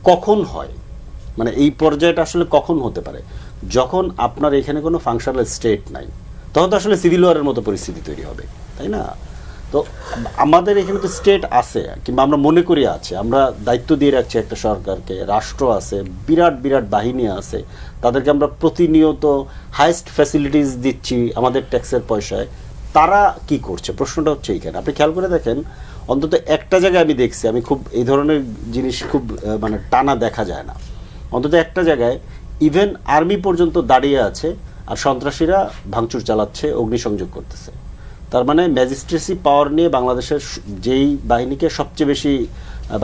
কখন হয়, মানে এই পর্যায়টা আসলে কখন হতে পারে? যখন আপনার এখানে কোনো ফাংশনাল স্টেট নাই, তখন তো আসলে সিভিল ওয়ারের মতো পরিস্থিতি তৈরি হবে, তাই না? তো আমাদের এখানে তো স্টেট আছে, কিংবা আমরা মনে করি আছে, আমরা দায়িত্ব দিয়ে রাখছি একটা সরকারকে, রাষ্ট্র আছে, বিরাট বিরাট বাহিনী আছে, তাদেরকে আমরা প্রতিনিয়ত হাইয়েস্ট ফ্যাসিলিটিস দিচ্ছি আমাদের ট্যাক্সের পয়সায়। তারা কি করছে, প্রশ্নটা হচ্ছে এইখানে। আপনি খেয়াল করে দেখেন, অন্তত একটা জায়গায় আমি দেখছি, আমি খুব এই ধরনের জিনিস খুব মানে টানা দেখা যায় না, অন্তত একটা জায়গায় ইভেন আর্মি পর্যন্ত দাঁড়িয়ে আছে আর সন্ত্রাসীরা ভাঙচুর চালাচ্ছে, অগ্নিসংযোগ করতেছে। তার মানে ম্যাজিস্ট্রেসি পাওয়ার নিয়ে বাংলাদেশের যেই বাহিনীকে সবচেয়ে বেশি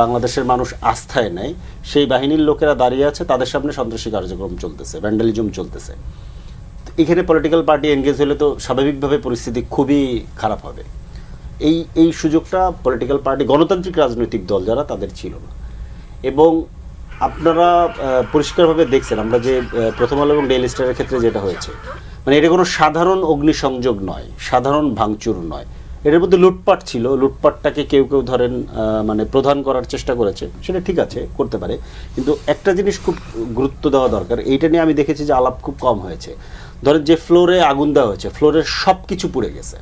বাংলাদেশের মানুষ আস্থায় নেয়, সেই বাহিনীর লোকেরা দাঁড়িয়ে আছে, তাদের সামনে সন্ত্রাসী কার্যক্রম চলতেছে, ভ্যান্ডালিজম চলতেছে। এখানে পলিটিক্যাল পার্টি এনগেজ হলে তো স্বাভাবিকভাবে পরিস্থিতি খুবই খারাপ হবে। এই সুযোগটা পলিটিক্যাল পার্টি, গণতান্ত্রিক রাজনৈতিক দল যারা, তাদের ছিল না। এবং আপনারা পরিষ্কারভাবে দেখছেন, আমরা যে প্রথম আলো এবং ডেইলি স্টারের ক্ষেত্রে যেটা হয়েছে, মানে এটা কোনো সাধারণ অগ্নিসংযোগ নয়, সাধারণ ভাঙচুর নয়, এটার মধ্যে লুটপাট ছিল। লুটপাটটাকে কেউ কেউ ধরেন মানে প্রধান করার চেষ্টা করেছে, সেটা ঠিক আছে, করতে পারে, কিন্তু একটা জিনিস খুব গুরুত্ব দেওয়া দরকার, এইটা নিয়ে আমি দেখেছি যে আলাপ খুব কম হয়েছে। ধরেন যে ফ্লোরে আগুন দেওয়া হয়েছে, ফ্লোরের সব কিছু পুড়ে গেছে,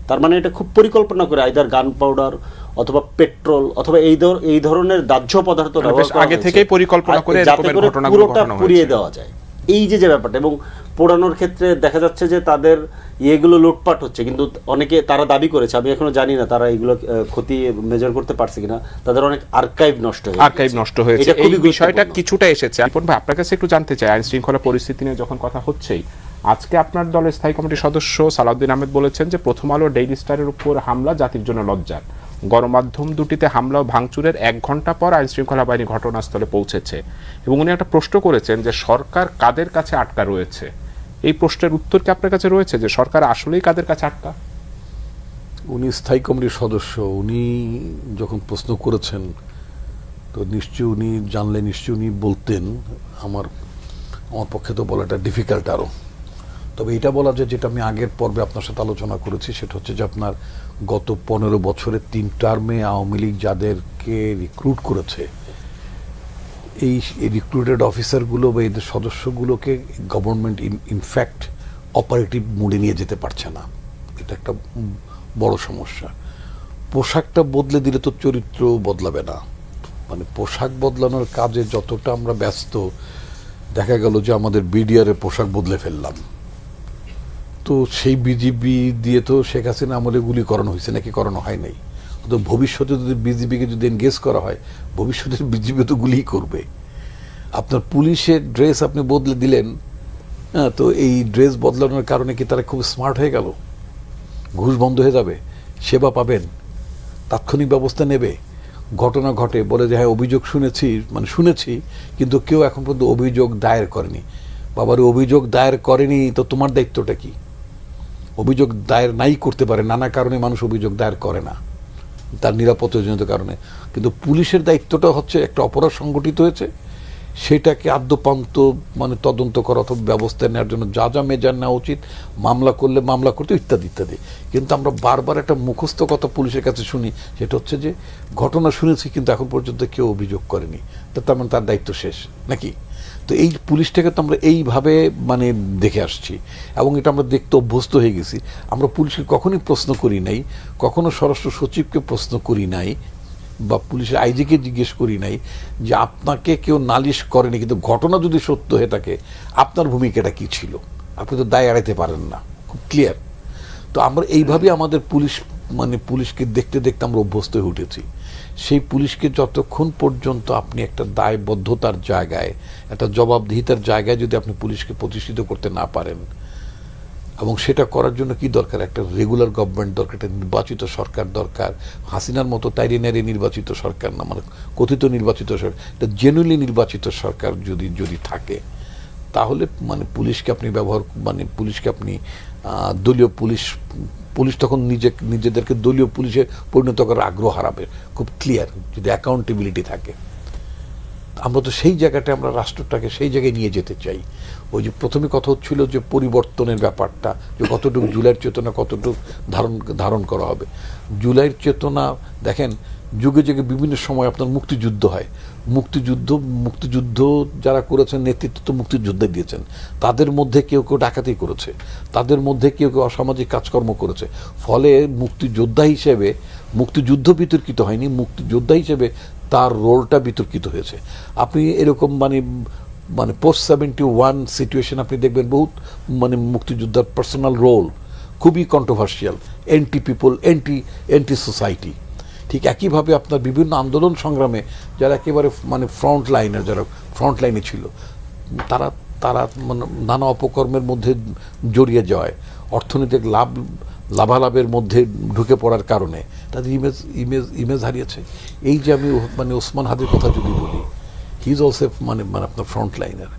তার মানে এটা খুব পরিকল্পনা করে আইদার গান পাউডার অথবা পেট্রোল অথবা এই ধরনের দাহ্য পদার্থ ব্যবহার করা আগে থেকেই পরিকল্পনা করে এরকমের ঘটনাগুলো ঘটানো হয়েছে, পুড়িয়ে দেওয়া যায়। এই যে ব্যাপারটা, এবং পোড়ানোর ক্ষেত্রে দেখা যাচ্ছে যে তাদের ইয়েগুলো লুটপাট হচ্ছে, কিন্তু অনেকে তারা দাবি করেছে, আমি এখনো জানি না তারা এগুলো ক্ষতি মেজার করতে পারছে কিনা, তাদের অনেক আর্কাইভ নষ্ট হয়েছে। এই বিষয়টা কিছুটা এসেছে। রিপন ভাই, আপনার কাছে একটু জানতে চাই, আইন শৃঙ্খলা পরিস্থিতি নিয়ে যখন কথা হচ্ছেই, আজকে আপনার দলের স্থায়ী কমিটির সদস্য সালাউদ্দিন আহমেদ বলেছেন যে প্রথম আলো ডেইলি স্টারের উপর হামলা জাতির জন্য লজ্জার। গণমাধ্যম দুটিতে হামলা ও ভাঙচুরের 1 ঘন্টা পর আইন শৃঙ্খলা বাহিনী ঘটনাস্থলে পৌঁছেছে, এবং উনি একটা প্রশ্ন করেছেন যে সরকার কাদের কাছে আটকা রয়েছে। এই প্রশ্নের উত্তর কি আপনার কাছে রয়েছে যে সরকার আসলেই কাদের কাছে আটকা? উনি স্থায়ী কমিটির সদস্য, উনি যখন প্রশ্ন করেছেন তো নিশ্চয়ই উনি জানলে নিশ্চয়ই উনি বলতেন। আমার পক্ষে তো বলাটা ডিফিকাল্ট আরও। তবে এটা বলা যায়, যেটা আমি আগের পর্বে আপনার সাথে আলোচনা করেছি, সেটা হচ্ছে যে আপনার গত 15 বছরে 3 টার্মে আওয়ামী লীগ যাদেরকে রিক্রুট করেছে, এই রিক্রুটেড অফিসারগুলো বা এদের সদস্যগুলোকে গভর্নমেন্ট ইনফ্যাক্ট অপারেটিভ মোডে নিয়ে যেতে পারছে না। এটা একটা বড় সমস্যা। পোশাকটা বদলে দিলে তো চরিত্র বদলাবে না। মানে পোশাক বদলানোর কাজে যতটা আমরা ব্যস্ত, দেখা গেল যে আমাদের বিডিআরের পোশাক বদলে ফেললাম। তো সেই বিজিবি দিয়ে তো শেখ হাসিনা আমলে গুলি করানো হয়েছে নাকি করানো হয় নাই? তো ভবিষ্যতে যদি বিজিবিকে যদি এনগেজ করা হয়, ভবিষ্যতে বিজিবি তো গুলিই করবে। আপনার পুলিশের ড্রেস আপনি বদলে দিলেন, হ্যাঁ, তো এই ড্রেস বদলানোর কারণে কি তারা খুব স্মার্ট হয়ে গেল? ঘুষ বন্ধ হয়ে যাবে, সেবা পাবেন, তাৎক্ষণিক ব্যবস্থা নেবে। ঘটনা ঘটে বলে যে হ্যাঁ অভিযোগ শুনেছি, কিন্তু কেউ এখন পর্যন্ত অভিযোগ দায়ের করেনি। বাবার অভিযোগ দায়ের করেনি তো তোমার দায়িত্বটা কি? অভিযোগ দায়ের নাই করতে পারে, নানা কারণে মানুষ অভিযোগ দায়ের করে না, তার নিরাপত্তাজনিত কারণে। কিন্তু পুলিশের দায়িত্বটা হচ্ছে একটা অপরাধ সংগঠিত হয়েছে, সেটাকে আদ্যপান্ত মানে তদন্ত করা অথবা ব্যবস্থা নেওয়ার জন্য যা যা মেজার নেওয়া উচিত, মামলা করলে মামলা করতে, ইত্যাদি ইত্যাদি। কিন্তু আমরা বারবার একটা মুখস্থ কথা পুলিশের কাছে শুনি, সেটা হচ্ছে যে ঘটনা শুনেছি কিন্তু এখন পর্যন্ত কেউ অভিযোগ করেনি, তার মানে তার দায়িত্ব শেষ নাকি? তো এই পুলিশটাকে তো আমরা এইভাবে মানে দেখে আসছি, এবং এটা আমরা দেখতে অভ্যস্ত হয়ে গেছি। আমরা পুলিশকে কখনোই প্রশ্ন করি নাই, কখনো স্বরাষ্ট্র সচিবকে প্রশ্ন করি নাই, বা পুলিশের আইজিকে জিজ্ঞেস করি নাই যে আপনাকে কেউ নালিশ করেনি, কিন্তু ঘটনা যদি সত্য হয়ে থাকে আপনার ভূমিকাটা কি ছিল? আপনি তো দায় এড়াইতে পারেন না, খুব ক্লিয়ার। তো আমরা এইভাবে আমাদের পুলিশকে দেখতে দেখতে আমরা অভ্যস্ত হয়ে উঠেছি। সেই পুলিশকে যতক্ষণ পর্যন্ত আপনি একটা দায়বদ্ধতার জায়গায়, একটা জবাবদিহিতার জায়গায় যদি আপনি পুলিশকে প্রতিষ্ঠিত করতে না পারেন, এবং সেটা করার জন্য কি দরকার? একটা রেগুলার গভর্নমেন্ট দরকার, একটা নির্বাচিত সরকার দরকার। হাসিনার মতো তাইরিনারি নির্বাচিত সরকার না, মানে কথিত নির্বাচিত সরকার, একটা জেনুইনলি নির্বাচিত সরকার যদি থাকে, তাহলে মানে পুলিশকে আপনি পুলিশকে আপনি দলীয় পুলিশ তখন নিজেদেরকে দলীয় পুলিশে পরিণত করার আগ্রহ হারাবে, খুব ক্লিয়ার, যদি অ্যাকাউন্টেবিলিটি থাকে। আমরা তো সেই জায়গাটায় আমরা রাষ্ট্রটাকে সেই জায়গায় নিয়ে যেতে চাই। ওই যে প্রথমে কথা হচ্ছিল যে পরিবর্তনের ব্যাপারটা, যে কতটুকু জুলাইয়ের চেতনা কতটুকু ধারণ করা হবে। জুলাইয়ের চেতনা দেখেন, যুগে যুগে বিভিন্ন সময় আপনার মুক্তিযুদ্ধ হয়, মুক্তিযুদ্ধ যারা করেছেন নেতৃত্ব তো মুক্তিযুদ্ধে দিয়েছেন, তাদের মধ্যে কেউ কেউ ডাকাতি করেছে, তাদের মধ্যে কেউ কেউ অসামাজিক কাজকর্ম করেছে, ফলে মুক্তিযোদ্ধা হিসেবে মুক্তিযুদ্ধ বিতর্কিত হয়নি, মুক্তিযোদ্ধা হিসেবে তার রোলটা বিতর্কিত হয়েছে। আপনি এরকম মানে পোস্ট 71 সিচুয়েশন আপনি দেখবেন বহুত মানে মুক্তিযোদ্ধার পার্সোনাল রোল খুবই controversial, anti people, anti society. ঠিক একইভাবে আপনার বিভিন্ন আন্দোলন সংগ্রামে যারা একেবারে মানে যারা ফ্রন্ট লাইনে ছিল, তারা মানে নানা অপকর্মের মধ্যে জড়িয়ে যায়, অর্থনৈতিক লাভালাভের মধ্যে ঢুকে পড়ার কারণে তাদের ইমেজ হারিয়েছে। এই যে আমি মানে ওসমান হাদির কথা যদি বলি, হি ইজ অলসো মানে আপনার ফ্রন্ট লাইনার,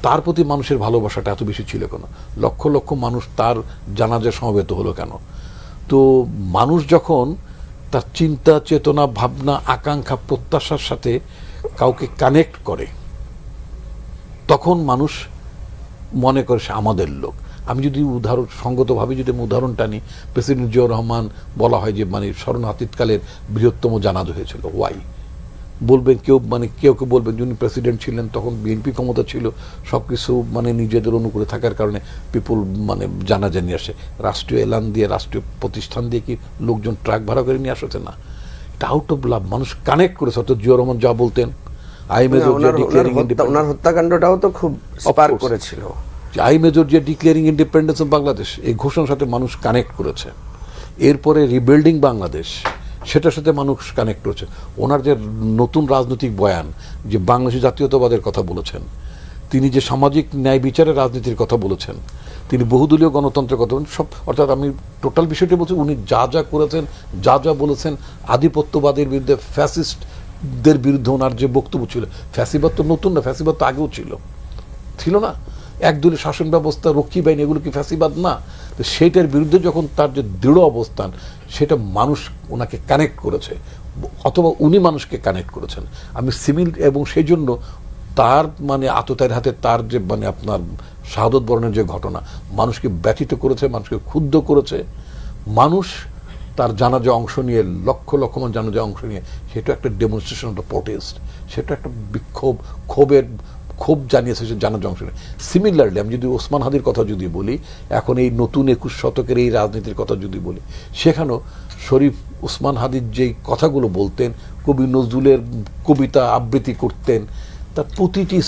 তার প্রতি মানুষের ভালোবাসাটা এত বেশি ছিল কেন? লক্ষ লক্ষ মানুষ তার জানাজায় সমবেত হলো কেন? তো মানুষ যখন তার চিন্তা, চেতনা, ভাবনা, আকাঙ্ক্ষা, প্রত্যাশার সাথে কাউকে কানেক্ট করে, তখন মানুষ মনে করে সে আমাদের লোক। আমি যদি সঙ্গতভাবে যদি আমি উদাহরণটা নিই, প্রেসিডেন্ট জিয়াউর রহমান বলা হয় যে মানে শরণাতীতকালের বৃহত্তম জানাজা হয়েছিল। ওয়াই বলবেন কেউ বলবেন যিনি প্রেসিডেন্ট ছিলেন তখন বিএনপি ক্ষমতা ছিল, সব কিছু মানে নিজেদের অনুকূলে থাকার কারণে পিপুল মানে জানাজা নিয়ে আসে, রাষ্ট্রীয় এলান দিয়ে, রাষ্ট্রীয় প্রতিষ্ঠান দিয়ে কি লোকজন ট্রাক ভাড়া করে নিয়ে আসছে না? এটা আউট অফ লাভ, মানুষ কানেক্ট করেছে। অর্থাৎ জিয়াউর রহমান যা বলতেন, ওনার হত্যাকাণ্ডটাও তো খুব স্পার্ক করেছিল। I major Zia declaring independence of Bangladesh, এই ঘোষণার সাথে মানুষ কানেক্ট করেছে। এরপরে রিবিল্ডিং বাংলাদেশ, সেটার সাথে মানুষ কানেক্ট করেছে। ওনার যে নতুন রাজনৈতিক বয়ান, যে বাংলাদেশি জাতীয়তাবাদের কথা বলেছেন, তিনি যে সামাজিক ন্যায় বিচারের রাজনীতির কথা বলেছেন, তিনি বহুদলীয় গণতন্ত্রের কথা বলেন, সব অর্থাৎ আমি টোটাল বিষয়টি বলছি, উনি যা করেছেন, যা বলেছেন, আধিপত্যবাদের বিরুদ্ধে, ফ্যাসিস্টদের বিরুদ্ধে ওনার যে বক্তব্য ছিল, ফ্যাসিবাদ তো নতুন না, ফ্যাসিবাদ তো আগেও ছিল না। একদলীয় শাসন ব্যবস্থা, রক্ষী বাহিনী, এগুলো কি ফ্যাসিবাদ না? তো সেইটার বিরুদ্ধে যখন তার যে দৃঢ় অবস্থান, সেটা মানুষ ওনাকে কানেক্ট করেছে, অথবা উনি মানুষকে কানেক্ট করেছেন। আমি সিভিল, এবং সেই জন্য তার মানে আততায়ীর হাতে তার যে মানে আপনার শাহাদত বরণের যে ঘটনা মানুষকে ব্যথিত করেছে, মানুষকে ক্ষুব্ধ করেছে। মানুষ তার জানাজা অংশ নিয়ে, লক্ষ লক্ষ মানুষ জানাজা অংশ নিয়ে, সেটা একটা ডেমনস্ট্রেশন, একটা প্রোটেস্ট, সেটা একটা বিক্ষোভ, ক্ষোভ জানিয়েছে সে জানাজা অংশ নিয়ে। সিমিলারলি আমি যদি ওসমান হাদির কথা যদি বলি, এখন এই নতুন 21 শতকের এই রাজনীতির কথা যদি বলি, সেখানেও শরীফ ওসমান হাদির যেই কথাগুলো বলতেন, কবি নজরুলের কবিতা আবৃত্তি করতেন, তার প্রতিটি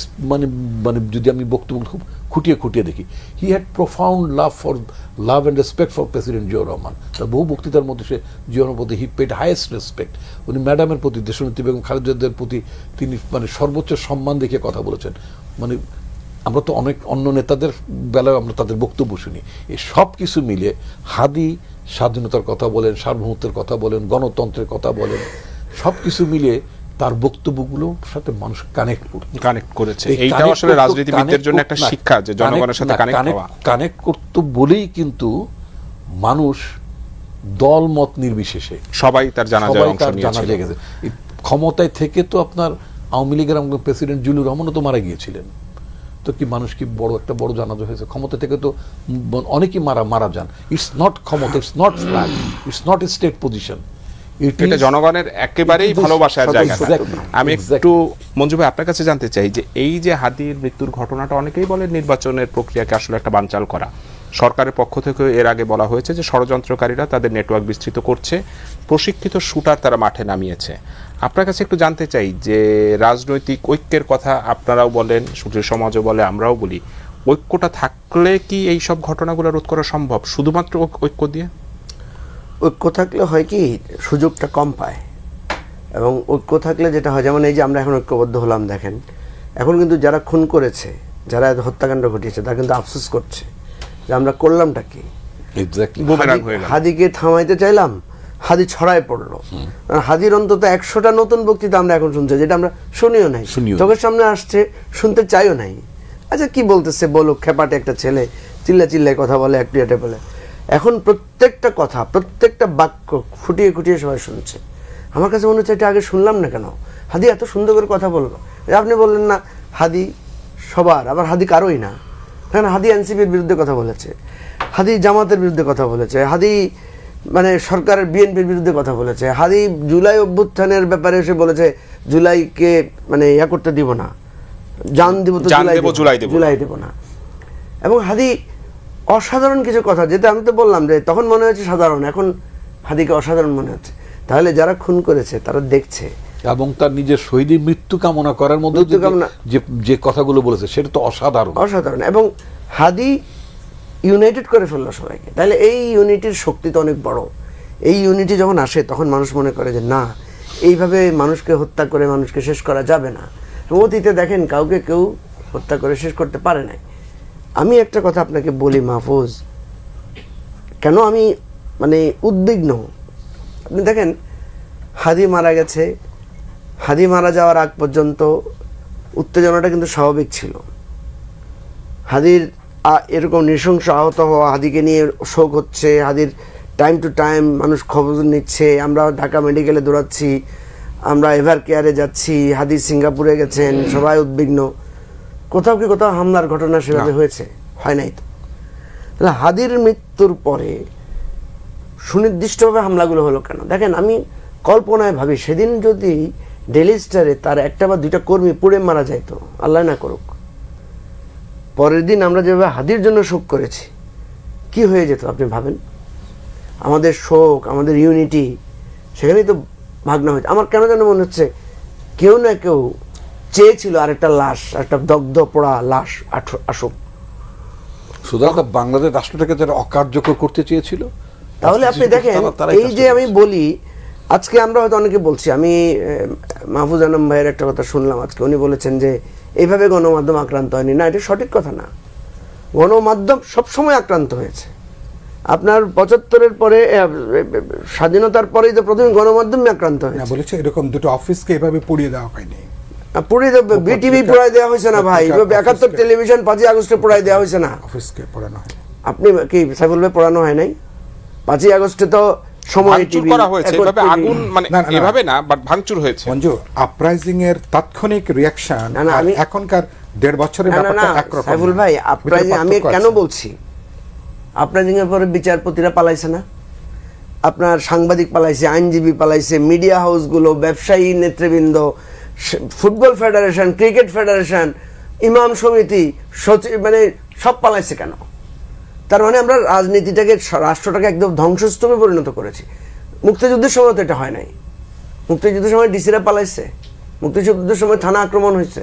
মানে যদি আমি বক্তব্য খুব খুঁটিয়ে দেখি, he had profound love and respect for president Ziaur Rahman. তার বহু বক্তৃতার মধ্যে সে জিয়াউর প্রতি হি পেড হাইয়েস্ট রেসপেক্ট। উনি ম্যাডামের প্রতি, দেশনেত্রী বেগম খালেদা জিয়ার প্রতি তিনি মানে সর্বোচ্চ সম্মান দেখিয়ে কথা বলেছেন। মানে আমরা তো অনেক অন্য নেতাদের বেলায় আমরা তাদের বক্তব্য শুনি। এই সব কিছু মিলিয়ে হাদি স্বাধীনতার কথা বলেন, সার্বভৌমত্বের কথা বলেন, গণতন্ত্রের কথা বলেন, সব কিছু মিলিয়ে তার বক্তব্যগুলোর সাথে মানুষ কানেক্ট করেছে। এইটাও আসলে রাজনীতিবিদদের জন্য একটা শিক্ষা, যে জনগণের সাথে কানেক্ট করতে বলেই কিন্তু মানুষ দল মত নির্বিশেষে সবাই তার জানাজায় অংশ নিয়েছিল। ক্ষমতায় থেকে তো আপনার আওয়ামী লীগের প্রেসিডেন্ট জিল্লুর রহমানও তো মারা গিয়েছিলেন, তো কি মানুষ কি বড় জানাজা হয়েছে? ক্ষমতা থেকে তো অনেকেই মারা যান। ইটস নট ক্ষমতা, it's not flag, it's not a state position, এটা জনগণের একেবারেই ভালোবাসার জায়গা। আমি একটু মঞ্জু ভাই আপনার কাছে জানতে চাই যে এই যে হাদির মৃত্যুর ঘটনাটা, অনেকেই বলে নির্বাচনের প্রক্রিয়াকে আসলে একটা বানচাল করা। সরকারের পক্ষ থেকে এর আগে বলা হয়েছে যে ষড়যন্ত্রকারীরা তাদের নেটওয়ার্ক বিস্তৃত করছে, প্রশিক্ষিত শুটার তারা মাঠে নামিয়েছে। আপনার কাছে একটু জানতে চাই যে রাজনৈতিক ঐক্যের কথা আপনারাও বলেন, সুশীল সমাজও বলে, আমরাও বলি, ঐক্যটা থাকলে কি এই সব ঘটনাগুলো রোধ করা সম্ভব শুধুমাত্র ঐক্য দিয়ে? ঐক্য থাকলে হয় কি, সুযোগটা কম পায়। এবং ঐক্য থাকলে যেটা হয়, যেমন এই যে আমরা এখন ঐক্যবদ্ধ হলাম, দেখেন এখন কিন্তু যারা খুন করেছে, যারা হত্যাকাণ্ড ঘটিয়েছে, তারা কিন্তু আফসোস করছে যে আমরা করলামটা কি। হাদিকে থামাইতে চাইলাম, হাদি ছড়ায় পড়লো। হাদির অন্তত 100টা নতুন বক্তৃতা আমরা এখন শুনছি, যেটা আমরা শুনিও নাই, চোখের সামনে আসছে, শুনতে চাইও নাই। আচ্ছা কি বলতেছে বলো, খেপাটে একটা ছেলে চিল্লায় কথা বলে, একটু বলে। এখন প্রত্যেকটা কথা, প্রত্যেকটা বাক্য খুঁটিয়ে সবাই শুনছে। আমার কাছে মনে হচ্ছে এটা আগে শুনলাম না কেন? হাদি এত সুন্দর করে কথা বললো। আপনি বললেন না হাদি সবার, আবার হাদি কারোই না। হ্যাঁ, হাদি এনসিপির বিরুদ্ধে কথা বলেছে, হাদি জামাতের বিরুদ্ধে কথা বলেছে, হাদি মানে সরকারের বিএনপির বিরুদ্ধে কথা বলেছে। হাদি জুলাই অভ্যুত্থানের ব্যাপারে এসে বলেছে জুলাইকে মানে ইয়া করতে দিব না, জান দিব তো জান দেব, জুলাই দেব না। এবং হাদি অসাধারণ কিছু কথা, যেটা আমি তো বললাম যে তখন মনে হচ্ছে সাধারণ, এখন হাদিকে অসাধারণ মনে হচ্ছে। তাহলে যারা খুন করেছে তারা দেখছে, এবং তার নিজের শহীদের মৃত্যু কামনা করার মধ্যে মৃত্যু কামনা- যে কথাগুলো বলেছে সেটা তো অসাধারণ। অসাধারণ। এবং হাদি ইউনাইটেড করে ফেললো সবাইকে। তাহলে এই ইউনিটির শক্তি তো অনেক বড়। এই ইউনিটি যখন আসে তখন মানুষ মনে করে যে না, এইভাবে মানুষকে হত্যা করে মানুষকে শেষ করা যাবে না। অতীতে দেখেন কাউকে কেউ হত্যা করে শেষ করতে পারে নাই। আমি একটা কথা আপনাকে বলি মাহফুজ, কেন আমি মানে উদ্বিগ্ন। আপনি দেখেন হাদি মারা গেছে, হাদি মারা যাওয়ার আগ পর্যন্ত উত্তেজনাটা কিন্তু স্বাভাবিক ছিল। হাদির এরকম নৃশংস আহত হওয়া, হাদিকে নিয়ে শোক হচ্ছে, হাদির টাইম টু টাইম মানুষ খবর নিচ্ছে, আমরা ঢাকা মেডিকেলে দৌড়াচ্ছি, আমরা এভার কেয়ারে যাচ্ছি, হাদি সিঙ্গাপুরে গেছেন, সবাই উদ্বিগ্ন। কোথাও কি কোথাও হামলার ঘটনা সেভাবে হয়েছে? হয় নাই তো। তাহলে হাদির মৃত্যুর পরে সুনির্দিষ্টভাবে হামলাগুলো হলো কেন? দেখেন আমি কল্পনায় ভাবি, সেদিন যদি ডেইলি স্টারে তার একটা বা দুইটা কর্মী পুড়ে মারা যাইতো, আল্লাহ না করুক, পরের দিন আমরা যেভাবে হাদির জন্য শোক করেছি, কি হয়ে যেত আপনি ভাবেন? আমাদের শোক, আমাদের ইউনিটি সেখানেই তো ভাগনা হয়েছে। আমার কেন যেন মনে হচ্ছে কেউ না কেউ চেয়েছিল আরেকটা লাশ, একটা দগ্ধ পোড়া লাশ আসুক। সুতরাং বাংলাদেশ রাষ্ট্রটাকে যারা অকার্যকর করতে চেয়েছিল, তাহলে আপনি দেখেন এই যে আমি বলি, আজকে আমরা হয়তো অনেকে বলছি, আমি মাহফুজ আনাম ভাইয়ের একটা কথা শুনলাম আজকে, উনি বলেছেন যে এইভাবে গণমাধ্যম আক্রান্ত হয়নি। না, এটা সঠিক কথা না। গণমাধ্যম সবসময় আক্রান্ত হয়েছে। আপনার ৭৫-এর পরে স্বাধীনতার পরেই তো প্রথমে গণমাধ্যমে আক্রান্ত হয়েছে। বলেছে এরকম দুটো অফিসকে এভাবে পুড়িয়ে দেওয়া হয়নি। পুড়িয়ে বিটিভি পোড়াই দেওয়া হয়েছে না ভাই, ৭১ টেলিভিশন ৫ই আগস্টে পোড়াই দেওয়া হয়েছে না। অফিসকে পোড়ানো হয়। আপনি কি সাইফুল ভাই পোড়ানো হয় নাই? 5ই আগস্টে তো সময় ভাঙচুর করা হয়েছে, এভাবে আগুন মানে এভাবে না, বাট ভাঙচুর হয়েছে। মঞ্জু, আপরাইজিং এর তাৎক্ষণিক রিয়াকশন এখনকার ১.৫ বছরের ব্যাপারটা একরকম। সাইফুল ভাই, আপরাইজিং আমি কেন বলছি, আপরাইজিং এর পরে বিচারপতিরা পালাইছে না, আপনার সাংবাদিক পালাইছে, আইনজীবী পালাইছে, মিডিয়া হাউসগুলো, ব্যবসায়ী নেতৃবৃন্দ, ফুটবল ফেডারেশন, ক্রিকেট ফেডারেশন, ইমাম সমিতি, সচিব, মানে সব পালাইছে কেন? তার মানে আমরা রাজনীতিটাকে, রাষ্ট্রটাকে একদম ধ্বংসস্তূপে পরিণত করেছি। মুক্তিযুদ্ধের সময় তো এটা হয় নাই। মুক্তিযুদ্ধের সময় ডিসিরা পালাইছে, মুক্তিযুদ্ধের সময় থানা আক্রমণ হয়েছে,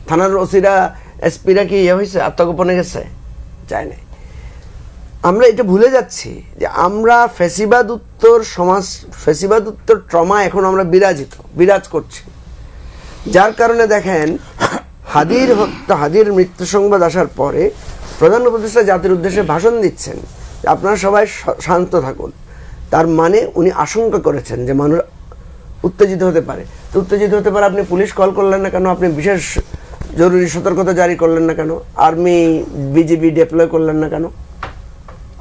থানার ওসিরা এসপিরা কি ইয়ে হয়েছে, আত্মগোপনে গেছে? যায় নাই। আমরা এটা ভুলে যাচ্ছি যে আমরা ফ্যাসিবাদ উত্তর সমাজ, ফ্যাসিবাদ উত্তর ট্রমা এখন আমরা বিরাজ করছি। যার কারণে দেখেন হাদির হত্যা, হাদির মৃত্যু সংবাদ আসার পরে প্রধান উপদেষ্টা জাতির উদ্দেশ্যে ভাষণ দিচ্ছেন যে আপনারা সবাই শান্ত থাকুন। তার মানে উনি আশঙ্কা করেছেন যে মানুষ উত্তেজিত হতে পারে। তো উত্তেজিত হতে পারে, আপনি পুলিশ কল করলেন না কেন? আপনি বিশেষ জরুরি সতর্কতা জারি করলেন না কেন? আর্মি, বিজিবি ডিপ্লয় করলেন না কেন?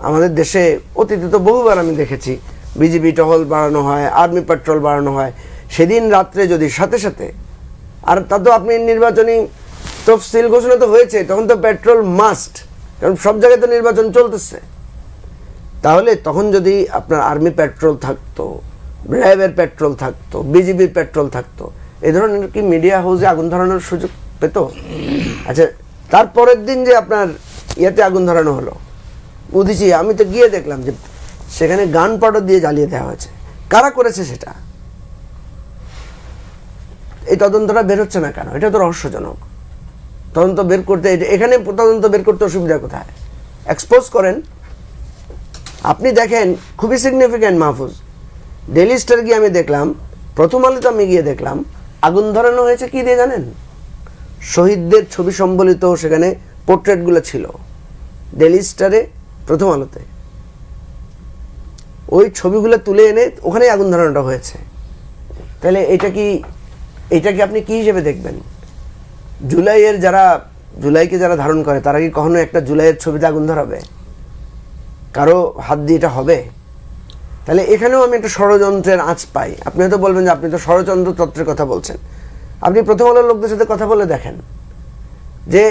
আমাদের দেশে অতীতে তো বহুবার আমি দেখেছি বিজিবি টহল বাড়ানো হয়, আর্মি পেট্রোল বাড়ানো হয়। সেদিন রাত্রে যদি সাথে সাথে, আর তা তো আপনি নির্বাচনী তফসিল ঘোষণা তো হয়েছে, তখন তো পেট্রোল মাস্ট, কারণ সব জায়গায় তো নির্বাচন চলতেছে। তাহলে তখন যদি আপনার আর্মি পেট্রোল থাকতো, র্যাবের পেট্রোল থাকতো, বিজিবির পেট্রোল থাকতো, এই ধরনের কি মিডিয়া হাউসে আগুন ধরানোর সুযোগ পেত? আচ্ছা, তারপরের দিন যে আপনার ইয়েতে আগুন ধরানো হলো, বুঝেছি, আমি তো গিয়ে দেখলাম যে সেখানে গান পাউডার দিয়ে জ্বালিয়ে দেওয়া হয়েছে। কারা করেছে সেটা? এই তদন্তটা বের হচ্ছে না কেন? এটা তো রহস্যজনক। তদন্ত বের করতে, এখানে তদন্ত বের করতে অসুবিধা কোথায়? এক্সপোজ করেন। আপনি দেখেন খুবই সিগনিফিক্যান্ট মাহফুজ, ডেইলি স্টার গিয়ে আমি দেখলাম, প্রথম আলোতে আমি গিয়ে দেখলাম আগুন ধরানো হয়েছে কি দিয়ে জানেন? শহীদদের ছবি সম্বলিত সেখানে পোর্ট্রেটগুলো ছিল ডেইলি স্টারে, প্রথম আলোতে। ওই ছবিগুলো তুলে এনে ওখানেই আগুন ধরানোটা হয়েছে। তাহলে এটা কি আপনি কি হিসেবে দেখবেন? জুলাইকে যারা ধারণ করে তারা কি কখনো একটা জুলাইয়ের ছবিতে আগুন ধরাবে? কারো হাত দিয়ে এটা হবে? তাহলে এখানেও আমি একটা ষড়যন্ত্রের আঁচ পাই। আপনি হয়তো বলবেন যে আপনি তো ষড়যন্ত্র তত্ত্বের কথা বলছেন। আপনি প্রথম আলোর লোকদের সাথে কথা বলে দেখেন যে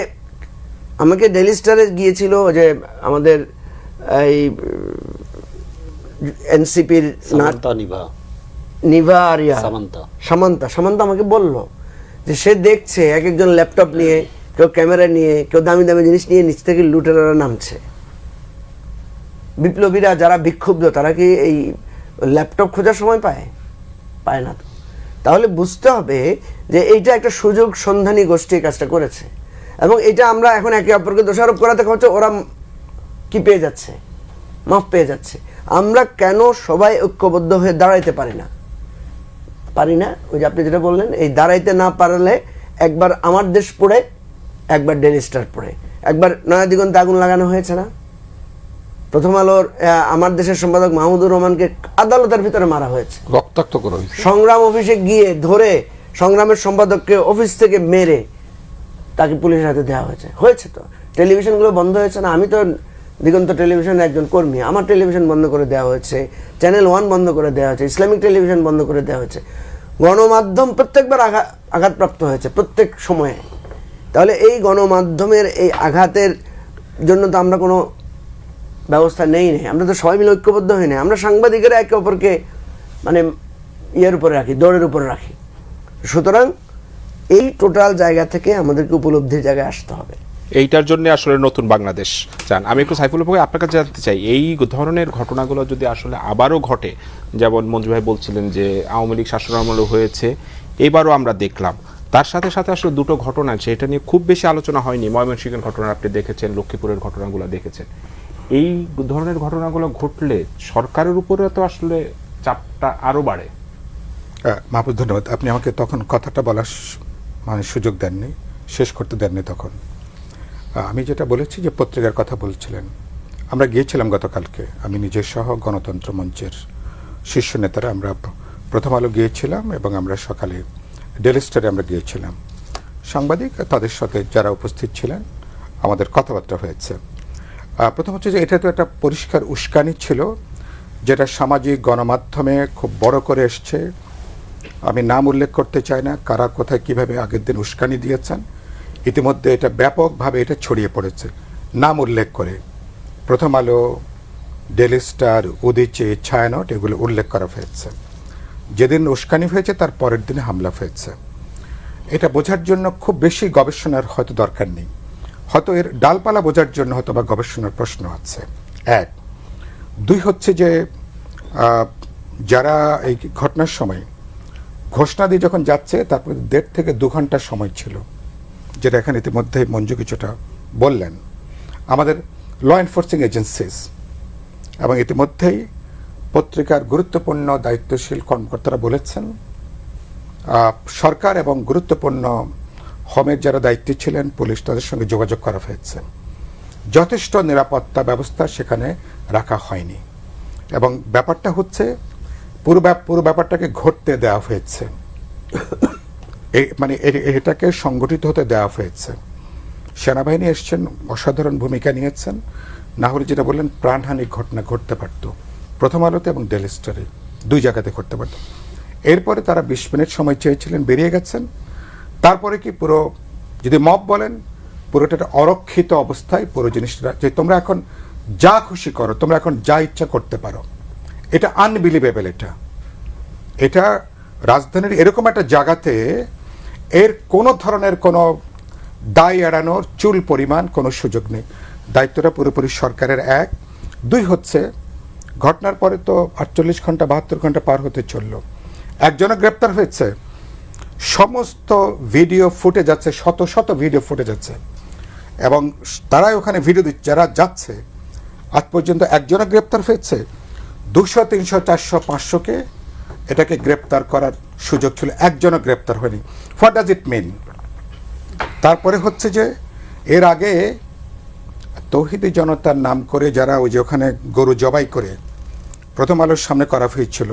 আমাকে ডেইলি স্টারে গিয়েছিল যে আমাদের এই এনসিপির সামান্তা নিভা নিভা আরিয়া সামান্তা সামান্তা আমাকে বলল যে সে দেখছে এক একজন ল্যাপটপ নিয়ে, কেউ ক্যামেরা নিয়ে, কেউ দামি দামি জিনিস নিয়ে নিচ থেকে লুটেরারা নামছে। বিপ্লবীরা যারা বিক্ষুব্ধ তারা কি এই ল্যাপটপ খোঁজার সময় পায়? পায় না তো। তাহলে বুঝতে হবে যে এইটা একটা সুযোগ সন্ধানী গোষ্ঠী কাজটা করেছে, এবং এটা আমরা এখন একে অপরকে দোষারোপ করাতে হচ্ছে ওরা কি পেয়ে যাচ্ছে, মাফ পেয়ে যাচ্ছে। আমরা কেন সবাই ঐক্যবদ্ধ হয়ে দাঁড়াইতে পারি না? ওই যে আপনি যেটা বললেন, এই দাঁড়াইতে না পারলে একবার আমার দেশ পড়ে, একবার ডেইলি স্টার পড়ে, একবার নয়া দিগন্তে আগুন লাগানো হয়েছে না? প্রথম আলোর আমার দেশের সম্পাদক মাহমুদুর রহমানকে আদালতের ভিতরে মারা হয়েছে, রক্তাক্ত করা হয়েছে। সংগ্রাম অফিসে গিয়ে ধরে সংগ্রামের সম্পাদককে অফিস থেকে মেরে তাকে পুলিশের হাতে দেওয়া হয়েছে। তো টেলিভিশনগুলো বন্ধ হয়েছে না? আমি তো দিগন্ত টেলিভিশনের একজন কর্মী, আমার টেলিভিশন বন্ধ করে দেওয়া হয়েছে, চ্যানেল 1 বন্ধ করে দেওয়া হয়েছে, ইসলামিক টেলিভিশন বন্ধ করে দেওয়া হয়েছে। গণমাধ্যম প্রত্যেকবার আঘাতপ্রাপ্ত হয়েছে প্রত্যেক সময়ে। তাহলে এই গণমাধ্যমের এই আঘাতের জন্য তো আমরা কোনো ব্যবস্থা নেই, আমরা তো সবাই মিলে ঐক্যবদ্ধ হই না। আমরা সাংবাদিকেরা একে অপরকে মানে ইয়ের উপরে রাখি, দৌড়ের উপরে রাখি। সুতরাং এই টোটাল জায়গা থেকে আমাদেরকে উপলব্ধির জায়গায় আসতে হবে। এইটার জন্য আসলে নতুন বাংলাদেশ চান। আমি একটু সাইফুল ভাই আপনার কাছে জানতে চাই, এই ধরনের ঘটনাগুলো যদি আসলে আবারও ঘটে, যেমন মঞ্জু ভাই বলছিলেন যে আওয়ামী লীগ শাসনামলে হয়েছে, এবারও আমরা দেখলাম, তার সাথে সাথে আসলে দুটো ঘটনা আছে, এটা নিয়ে খুব বেশি আলোচনা হয়নি। ময়মনসিংহের ঘটনা আপনি দেখেছেন, লক্ষ্মীপুরের ঘটনাগুলো দেখেছেন। এই ধরনের ঘটনাগুলো ঘটলে সরকারের উপরে তো আসলে চাপটা আরও বাড়ে। মাহফুজ, ধন্যবাদ। আপনি আমাকে তখন কথাটা বলার সুযোগ দেননি, শেষ করতে দেননি। তখন আমি যেটা বলেছি যে পত্রিকার কথা বলছিলেন, আমরা গিয়েছিলাম গতকালকে, আমি নিজের সহ গণতন্ত্র মঞ্চের শীর্ষ নেতারা আমরা প্রথম আলো গিয়েছিলাম, এবং আমরা সকালে ডেইলি স্টারে আমরা গিয়েছিলাম। সাংবাদিক তাদের সাথে যারা উপস্থিত ছিলেন আমাদের কথাবার্তা হয়েছে। প্রথম হচ্ছে যে এটা তো একটা পরিষ্কার উস্কানি ছিল, যেটা সামাজিক গণমাধ্যমে খুব বড় করে এসছে। আমি নাম উল্লেখ করতে চাই না কারা কোথায় কিভাবে আগের দিন উস্কানি দিয়েছেন। ইতিমধ্যে এটা ব্যাপকভাবে এটা ছড়িয়ে পড়েছে নাম উল্লেখ করে। প্রথম আলো, ডেইলি স্টার, উদীচি, ছায়ানট এগুলো উল্লেখ করা হয়েছে। যেদিন উস্কানি হয়েছে তার পরের দিনে হামলা হয়েছে। এটা বোঝার জন্য খুব বেশি গবেষণার হয়তো দরকার নেই, হয়তো এর ডালপালা বোঝার জন্য হয়তো বা গবেষণার প্রশ্ন আছে। 1, 2 হচ্ছে যে যারা এই ঘটনার সময় ঘোষণা দিয়ে যখন যাচ্ছে, তারপরে 1.5 থেকে 2 ঘন্টার সময় ছিল, যেটা এখানে ইতিমধ্যে মঞ্জু কিছুটা বললেন। আমাদের ল এনফোর্সিং এজেন্সিস এবং ইতিমধ্যেই পত্রিকার গুরুত্বপূর্ণ দায়িত্বশীল কর্মকর্তারা বলেছেন, সরকার এবং গুরুত্বপূর্ণ হোমের যারা দায়িত্বে ছিলেন, পুলিশ, তাদের সঙ্গে যোগাযোগ করা হয়েছে। যথেষ্ট নিরাপত্তা ব্যবস্থা সেখানে রাখা হয়নি, এবং ব্যাপারটা হচ্ছে পুরো ব্যাপারটাকে ঘটতে দেওয়া হয়েছে, মানে এটাকে সংগঠিত হতে দেওয়া হয়েছে। সেনাবাহিনী এসছেন, অসাধারণ ভূমিকা নিয়েছেন, না হলে যেটা বললেন প্রাণহানির ঘটনা ঘটতে পারত প্রথম আলোতে এবং ডেইলি স্টারে, 2 জায়গাতে ঘটতে পারত। এরপরে তারা 20 মিনিট সময় চেয়েছিলেন, বেরিয়ে গেছেন। তারপরে কি পুরো, যদি মব বলেন, পুরোটা একটা অরক্ষিত অবস্থায় পুরো জিনিসটা, যে তোমরা এখন যা খুশি করো, তোমরা এখন যা ইচ্ছা করতে পারো। এটা আনবিলিভেবল। এটা রাজধানীর এরকম একটা জায়গাতে এর কোনো ধরনের কোনো দায় এড়ানোর চুল পরিমাণ কোনো সুযোগ নেই। দায়িত্বটা পুরোপুরি সরকারের। 1, 2 হচ্ছে ঘটনার পরে তো 48 ঘন্টা 72 ঘন্টা পার হতে চলল, একজনও গ্রেপ্তার হয়েছে। সমস্ত ভিডিও ফুটে যাচ্ছে, শত শত ভিডিও ফুটে যাচ্ছে, এবং তারাই ওখানে ভিডিও দিচ্ছে যারা যাচ্ছে। আজ পর্যন্ত একজনও গ্রেপ্তার হয়েছে। 200, 300, 400, 500কে এটাকে গ্রেপ্তার করার সুযোগ ছিল, একজনও গ্রেপ্তার হয়নি। হোয়াট ডাজ ইট মিন? তারপরে হচ্ছে যে এর আগে তৌহিদি জনতার নাম করে যারা ওই যে ওখানে গরু জবাই করে প্রথম আলোর সামনে করা হয়েছিল,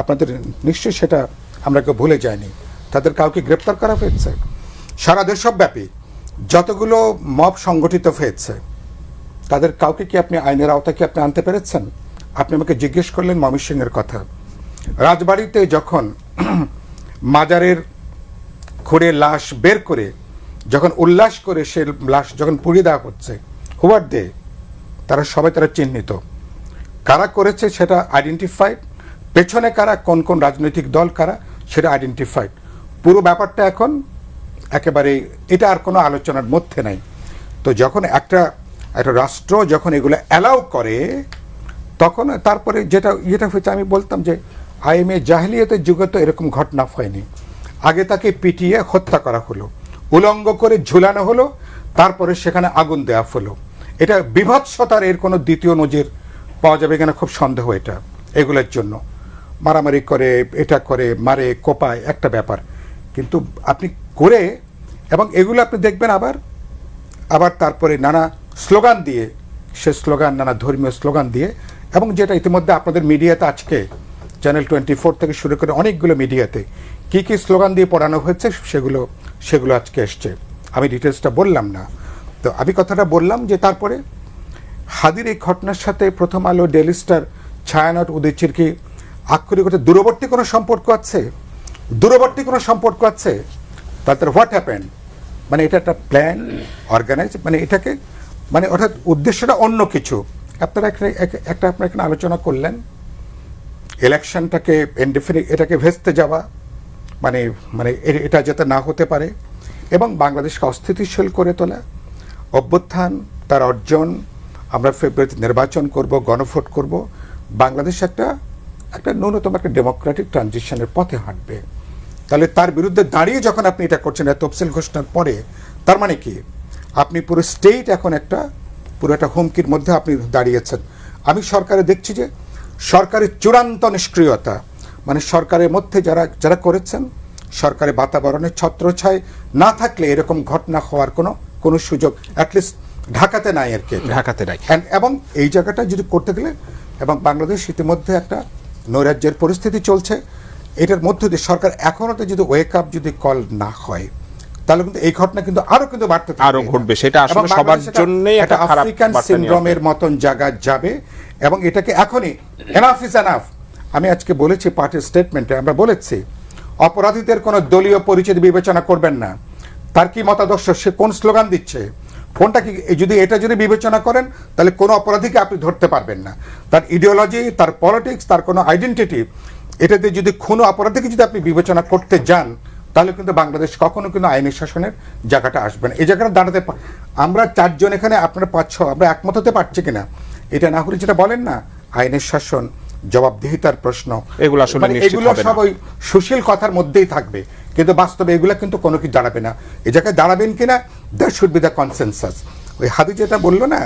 আপনাদের নিশ্চয়ই সেটা আমরা কেউ ভুলে যাইনি। তাদের কাউকে গ্রেপ্তার করা হয়েছে? সারা দেশব্যাপী যতগুলো মব সংগঠিত হয়েছে, তাদের কাউকে কি আপনি আইনের আওতায় কি আপনি আনতে পেরেছেন? আপনি আমাকে জিজ্ঞেস করলেন ময়মনসিংহের কথা। রাজবাড়িতে যখন মাজারের খুঁড়ে লাশ বের করে যখন উল্লাস করে সে লাশ যখন পুড়িয়ে দেওয়া হচ্ছে, হুয়ার দে, তারা সবাই তারা চিহ্নিত। কারা করেছে সেটা আইডেন্টিফাইড, পেছনে কারা, কোন কোন রাজনৈতিক দল কারা সেটা আইডেন্টিফাইড। পুরো ব্যাপারটা এখন একেবারে এটা আর কোনো আলোচনার মধ্যে নাই। তো যখন একটা রাষ্ট্র যখন এগুলো অ্যালাউ করে, তখন তারপরে যেটা হয়েছে, আমি বলতাম যে আইএমএ জাহিলিয়াতের যুগে তো এরকম ঘটনা হয়নি। আগে তাকে পিটিয়ে হত্যা করা হলো, উলঙ্গ করে ঝুলানো হলো, তারপরে সেখানে আগুন দেওয়া হলো। এটা বিভৎসতার এর কোনো দ্বিতীয় নজির পাওয়া যাবে কিনা খুব সন্দেহ। এটা এগুলোর জন্য মারামারি করে, এটা করে, মারে, কোপায়, একটা ব্যাপার। কিন্তু আপনি করে, এবং এগুলো আপনি দেখবেন আবার তারপরে নানা স্লোগান দিয়ে, সে স্লোগান নানা ধর্মীয় স্লোগান দিয়ে, এবং যেটা ইতিমধ্যে আপনাদের মিডিয়াতে আজকে চ্যানেল 24 থেকে শুরু করে অনেকগুলো মিডিয়াতে কি কি স্লোগান দিয়ে পড়ানো হয়েছে সেগুলো আজকে এসছে। আমি ডিটেলসটা বললাম না। তো আমি কথাটা বললাম যে তারপরে হাদির এই ঘটনার সাথে প্রথম আলো, ডেইলি স্টার, ছায়ানট, উদয়চির কি আক্ষরিক দূরবর্তী কোনো সম্পর্ক আছে? দূরবর্তী কোনো সম্পর্ক আছে? তাদের হোয়াট হ্যাপেন, মানে এটা একটা প্ল্যান, অর্গানাইজ, মানে এটাকে, মানে অর্থাৎ উদ্দেশ্যটা অন্য কিছু। আপনারা একটা আপনারা এখানে আলোচনা করলেন ইলেকশনটাকে ইনডিফিনিট, এটাকে ভেস্তে যাওয়া, মানে মানে এটা যাতে না হতে পারে, এবং বাংলাদেশকে অস্থিতিশীল করে তোলা, অভ্যুত্থান, তার অর্জন, আমরা ফেব্রুয়ারিতে নির্বাচন করব, গণভোট করব, বাংলাদেশ একটা ন্যূনতম একটা ডেমোক্রেটিক ট্রানজিশনের পথে হাঁটবে। তাহলে তার বিরুদ্ধে দাঁড়িয়ে যখন আপনি এটা করছেন তফসিল ঘোষণার পরে, তার মানে কি আপনি পুরো স্টেট এখন পুরো একটা হুমকির মধ্যে আপনি দাঁড়িয়েছেন। আমি সরকারে দেখছি যে সরকারের চূড়ান্ত নিষ্ক্রিয়তা, মানে সরকারের মধ্যে যারা করেছেন, সরকারের বাতাবরণের ছত্রছায় না থাকলে এরকম ঘটনা হওয়ার কোনো সুযোগ অ্যাটলিস্ট ঢাকাতে নাই আর কি, ঢাকাতে নাই। এবং এই জায়গাটা যদি করতে গেলে, এবং বাংলাদেশ ইতিমধ্যে একটা নৈরাজ্যের পরিস্থিতি চলছে, এটার মধ্যে দিয়ে সরকার এখনো তো যদি ওয়েক আপ যদি কল না হয়, তাহলে কিন্তু এই ঘটনা কিন্তু আরো বাড়তে থাকবে, আরো ঘটবে। সেটা আসলে সবার জন্যই একটা খারাপ আফ্রিকান বার্তা নিয়ে সিনড্রোমের মতন জায়গা যাবে। এবং এটাকে এখনই এনাফ ইজ এনাফ। আমি আজকে বলেছি পার্টির স্টেটমেন্টে, আমরা বলেছি অপরাধীদের কোনো দলীয় পরিচয় বিবেচনা করবেন না। তার কি মতাদর্শ, সে কোন স্লোগান দিচ্ছে, কোনটা কি, এটা যদি বিবেচনা করেন তাহলে কোনো অপরাধীকে আপনি ধরতে পারবেন না। তার ইডিওলজি, তার পলিটিক্স, তার কোনো আইডেন্টিটি, এটাতে যদি কোনো অপরাধীকে যদি আপনি বিবেচনা করতে যান, তাহলে কিন্তু বাংলাদেশ কখনো কিন্তু আইনের শাসনের জায়গাটা আসবে না। এই জায়গাটা দাঁড়াতে আমরা 4 জন এখানে, আপনারা 5-6, আমরা একমত হতে পারছি কিনা এটা না হলে, যেটা বলেন না আইনের শাসন, জবাবদিহিতার প্রশ্ন, এগুলো আসলে এগুলো সব ওই সুশীল কথার মধ্যেই থাকবে, কিন্তু বাস্তবে এগুলো কিন্তু কোনো কিছু দাঁড়াবে না। এই জায়গায় দাঁড়াবেন কিনা, that should be the consensus. ওই হাদি যেটা বললো না,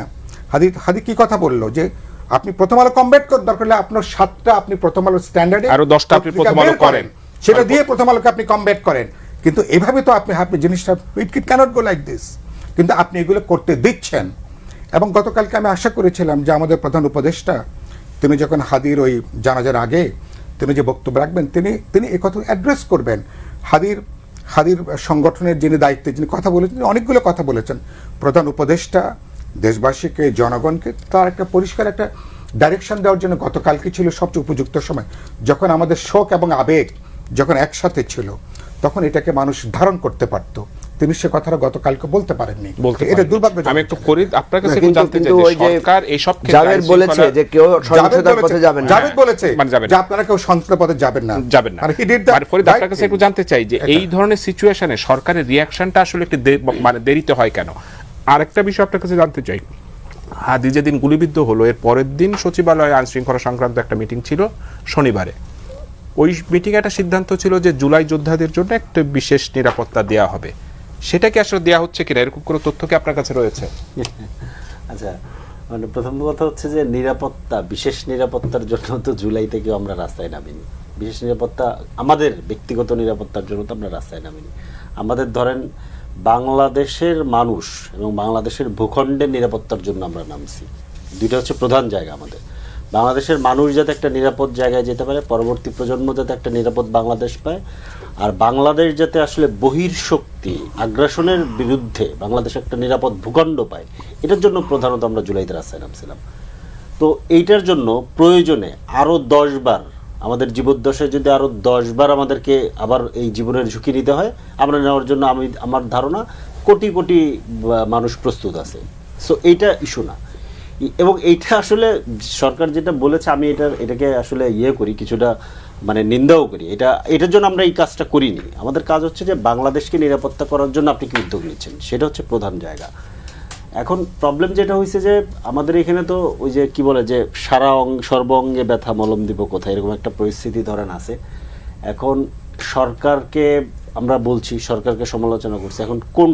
হাদি কি কথা বললো যে আপনি প্রথম আলো কমব্যাট করেন, দরকার হলে আপনার 7টা আপনি প্রথম আলো স্ট্যান্ডার্ডে, আরো 10টা আপনি প্রথম আলো করেন, সেটা দিয়ে প্রথম আলোকে আপনি কমব্যাট করেন। কিন্তু এভাবে তো আপনি জিনিসটা, ইট ক্যানট গো লাইক দিস। কিন্তু আপনি এগুলো করতে দিচ্ছেন। এবং গতকালকে আমি আশা করেছিলাম যে আমাদের প্রধান উপদেষ্টা, তিনি যখন হাদির ওই জানাজার আগে তিনি যে বক্তব্য রাখবেন, তিনি এই কথা অ্যাড্রেস করবেন। হাদির সংগঠনের যিনি দায়িত্বে, যিনি কথা বলেছেন, অনেকগুলো কথা বলেছেন, প্রধান উপদেষ্টা দেশবাসীকে, জনগণকে তার একটা পরিষ্কার একটা ডাইরেকশন দেওয়ার জন্য গতকালকে ছিল সবচেয়ে উপযুক্ত সময়, যখন আমাদের শোক এবং আবেগ যখন একসাথে ছিল, তখন এটাকে মানুষ ধারণ করতে পারত। তিনি সে কথাটা গতকালকে বলতে পারেননি। এটা দুর্ভাগ্য। আমি একটু করি আপনার কাছে একটু জানতে চাই যে সরকার এই সব ক্ষেত্রে জাভেদ বলেছে যে কেউ সহিংসতার পথে যাবেন না। জাভেদ বলেছে যে আপনারা কেউ সহিংসতার পথে যাবেন না। আর ফরিদ, আপনার কাছে একটু জানতে চাই যে এই ধরনের সিচুয়েশনে সরকারের রিঅ্যাকশনটা আসলে একটু মানে দেরিতে হয় কেন? আরেকটা বিষয় আপনার কাছে জানতে চাই, হাদি যেদিন গুলিবিদ্ধ হলো এর পরের দিন সচিবালয়ে আইন শৃঙ্খলা সংক্রান্ত একটা মিটিং ছিল শনিবারে। ওই মিটিং একটা সিদ্ধান্ত ছিল যে জুলাই যোদ্ধাদের জন্য একটা বিশেষ নিরাপত্তা দেওয়া হবে। সেটা কি আসলে দেওয়া হচ্ছে কিনা, এরকম কোনো তথ্য কি আপনার কাছে রয়েছে? আচ্ছা, মানে প্রথম কথা হচ্ছে যে নিরাপত্তা, বিশেষ নিরাপত্তার জন্য তো জুলাই থেকেও আমরা রাস্তায় নামিনি। বিশেষ নিরাপত্তা, আমাদের ব্যক্তিগত নিরাপত্তার জন্য তো আমরা রাস্তায় নামিনি। আমাদের ধরেন বাংলাদেশের মানুষ এবং বাংলাদেশের ভূখণ্ডের নিরাপত্তার জন্য আমরা নামছি। দুইটা হচ্ছে প্রধান জায়গা আমাদের। বাংলাদেশের মানুষ যাতে একটা নিরাপদ জায়গায় যেতে পারে, পরবর্তী প্রজন্ম যাতে একটা নিরাপদ বাংলাদেশ পায়, আর বাংলাদেশ যাতে আসলে বহির্শক্তি আগ্রাসনের বিরুদ্ধে বাংলাদেশ একটা নিরাপদ ভূখণ্ড পায়, এটার জন্য প্রধানত আমরা জুলাইতে রাস্তায় নামছিলাম। তো এইটার জন্য প্রয়োজনে আরও 10 বার আমাদের জীবদ্দশায় যদি আরও 10 বার আমাদেরকে আবার এই জীবনের ঝুঁকি নিতে হয়, আমরা নেওয়ার জন্য আমার ধারণা কোটি কোটি মানুষ প্রস্তুত আছে। সো এইটা ইস্যু না। এবং এইটা আসলে সরকার যেটা বলেছে আমি এটাকে আসলে করি কিছুটা, মানে নিন্দাও করি। এটার জন্য আমরা এই কাজটা করিনি। আমাদের কাজ হচ্ছে যে বাংলাদেশকে নিরাপত্তা করার জন্য আপনি কি উদ্যোগ নিচ্ছেন, সেটা হচ্ছে প্রধান জায়গা। এখন প্রবলেম যেটা হয়েছে যে আমাদের এখানে তো ওই যে কি বলে যে সর্ব অঙ্গে ব্যথা মলম দিব কোথায়, এরকম একটা পরিস্থিতি ধরেন আছে। এখন সরকারকে আমরা বলছি, সরকারকে সমালোচনা করছি, এখন কোন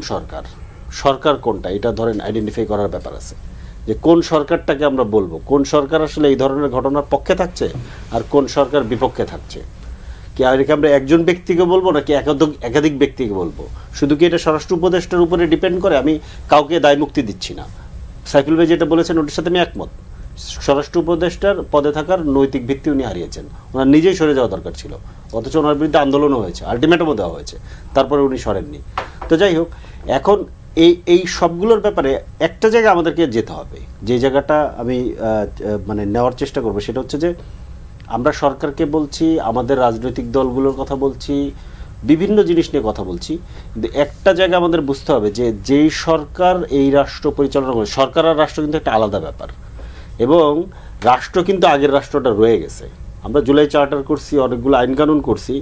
সরকার কোনটা এটা ধরেন আইডেন্টিফাই করার ব্যাপার আছে, যে কোন সরকারটাকে আমরা বলবো, কোন সরকার আসলে এই ধরনের ঘটনার পক্ষে থাকছে আর কোন সরকার বিপক্ষে থাকছে। কি আমরা একজন ব্যক্তিকে বলবো নাকি একাধিক ব্যক্তিকে বলবো? শুধু কি এটা স্বরাষ্ট্র উপদেষ্টার উপরে ডিপেন্ড করে? আমি কাউকে দায় মুক্তি দিচ্ছি না। সাইফুল ভাই যেটা বলেছেন ওটার সাথে আমি একমত। স্বরাষ্ট্র উপদেষ্টার পদে থাকার নৈতিক ভিত্তি উনি হারিয়েছেন, ওনার নিজেই সরে যাওয়া দরকার ছিল, অথচ ওনার বিরুদ্ধে আন্দোলনও হয়েছে, আলটিমেটামও দেওয়া হয়েছে, তারপরে উনি সরেননি। তো যাই হোক, এখন এই সবগুলোর ব্যাপারে একটা জায়গা আমাদেরকে যেতে হবে, যে জায়গাটা আমি মানে নেওয়ার চেষ্টা করবো, সেটা হচ্ছে যে আমরা সরকারকে বলছি, আমাদের রাজনৈতিক দলগুলোর কথা বলছি, বিভিন্ন জিনিস নিয়ে কথা বলছি, কিন্তু একটা জায়গা আমাদের বুঝতে হবে যে যেই সরকার এই রাষ্ট্র পরিচালনা করে, সরকার আর রাষ্ট্র কিন্তু একটা আলাদা ব্যাপার, এবং রাষ্ট্র কিন্তু আগের রাষ্ট্রটা রয়ে গেছে। আমরা জুলাই চার্টার করছি, অনেকগুলো আইন কানুন করছি,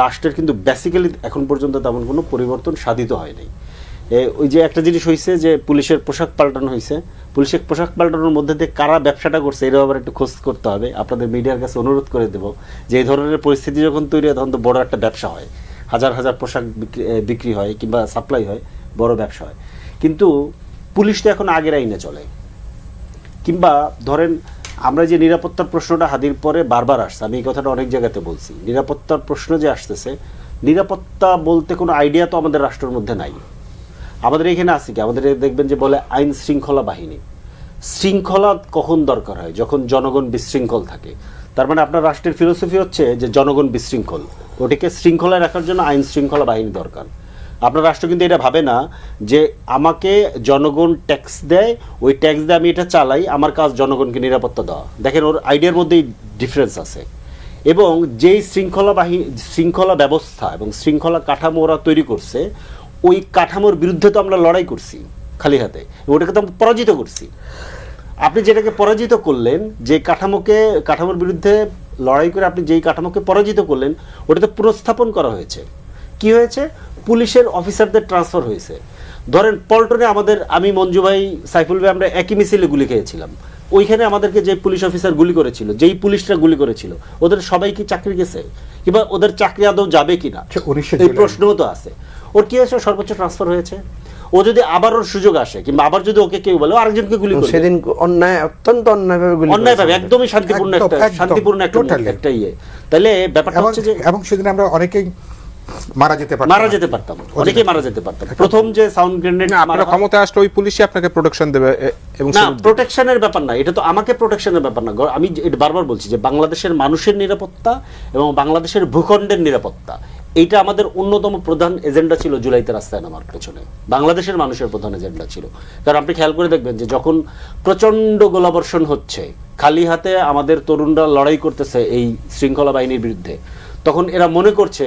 রাষ্ট্রের কিন্তু বেসিক্যালি এখন পর্যন্ত তেমন কোনো পরিবর্তন সাধিত হয় নাই। ওই যে একটা জিনিস হয়েছে যে পুলিশের পোশাক পাল্টানো হয়েছে, পুলিশের পোশাক পাল্টানোর মধ্যে দিয়ে কারা ব্যবসাটা করছে এটাও আবার একটু খোঁজ করতে হবে। আপনাদের মিডিয়ার কাছে অনুরোধ করে দেবো যে এই ধরনের পরিস্থিতি যখন তৈরি হয় তখন তো বড় একটা ব্যবসা হয়, হাজার হাজার পোশাক বিক্রি হয় কিংবা সাপ্লাই হয়, বড় ব্যবসা হয়। কিন্তু পুলিশ তো এখন আগের আইনে চলে। কিংবা ধরেন আমরা যে নিরাপত্তার প্রশ্নটা হাদির পরে বারবার আসছে, আমি এই কথাটা অনেক জায়গাতে বলছি, নিরাপত্তার প্রশ্ন যে আসতেছে, নিরাপত্তা বলতে কোনো আইডিয়া তো আমাদের রাষ্ট্রের মধ্যে নাই। আমাদের এখানে আছে কি, আমাদের দেখবেন যে বলে আইন শৃঙ্খলা বাহিনী। শৃঙ্খলা কখন দরকার হয়? যখন জনগণ বিশৃঙ্খল থাকে। তার মানে আপনার রাষ্ট্রের ফিলোসফি হচ্ছে যে জনগণ বিশৃঙ্খল, ওটিকে শৃঙ্খলায় রাখার জন্য আইন শৃঙ্খলা বাহিনী দরকার। আপনার রাষ্ট্র কিন্তু এটা ভাবে না যে আমাকে জনগণ ট্যাক্স দেয়, ওই ট্যাক্স দিয়ে আমি এটা চালাই, আমার কাজ জনগণকে নিরাপত্তা দেওয়া। দেখেন ওর আইডিয়ার মধ্যেই ডিফারেন্স আছে। এবং যেই শৃঙ্খলা ব্যবস্থা এবং শৃঙ্খলা কাঠামো ওরা তৈরি করছে, ওই কাঠামোর বিরুদ্ধে তো আমরা লড়াই করছি খালি হাতে, ওটাকে তো আমরা পরাজিত করছি। আপনি যেটাকে পরাজিত করলেন, যে কাঠামোর বিরুদ্ধে লড়াই করে আপনি যেই কাঠামোকে পরাজিত করলেন, ওটাতে পুনঃস্থাপন করা হয়েছে। কি হয়েছে? পুলিশের অফিসারদের ট্রান্সফার হয়েছে। ধরেন পল্টনে আমি মঞ্জু ভাই, সাইফুল ভাই আমরা একই মিছিলে গুলি খেয়েছিলাম। ওইখানে আমাদেরকে যে পুলিশ অফিসার গুলি করেছিল, যেই পুলিশরা গুলি করেছিল, ওদের সবাই কি চাকরি গেছে? কিংবা ওদের চাকরি আদৌ যাবে কিনা এই প্রশ্নও তো আছে। ওর কি হয়েছে? সর্বোচ্চ ট্রান্সফার হয়েছে। ও যদি আবার ওর সুযোগ আসে, কিংবা আবার যদি ওকে কেউ বলে আরেকজনকে গুলি করে, সেদিন অত্যন্ত অন্যায়ভাবে একদমই শান্তিপূর্ণ একটা ইয়ে। তাহলে ব্যাপারটা হচ্ছে যে, এবং সেদিন আমরা অনেকেই মারা যেতে পারতাম। অনেকেই মারা যেতে পারতাম। প্রথম যে সাউন্ড গ্রেনেড আপনারা ক্ষমতা আসলে ওই পুলিশই আপনাকে প্রোটেকশন দেবে, এবং না, প্রোটেকশনের ব্যাপার না, এটা তো আমাকে প্রোটেকশনের ব্যাপার না। আমি এটা বারবার বলছি যে বাংলাদেশের মানুষের নিরাপত্তা এবং বাংলাদেশের ভূখণ্ডের নিরাপত্তা, এইটা আমাদের অন্যতম প্রধান এজেন্ডা ছিল জুলাইতে রাস্তায় নামার পেছনে। বাংলাদেশের মানুষের প্রধান এজেন্ডা ছিল। কারণ আপনি খেয়াল করে দেখবেন যে যখন প্রচন্ড গোলাবর্ষণ হচ্ছে, খালি হাতে আমাদের তরুণরা লড়াই করতেছে এই শৃঙ্খলা বাহিনীর বিরুদ্ধে, তখন এরা মনে করছে,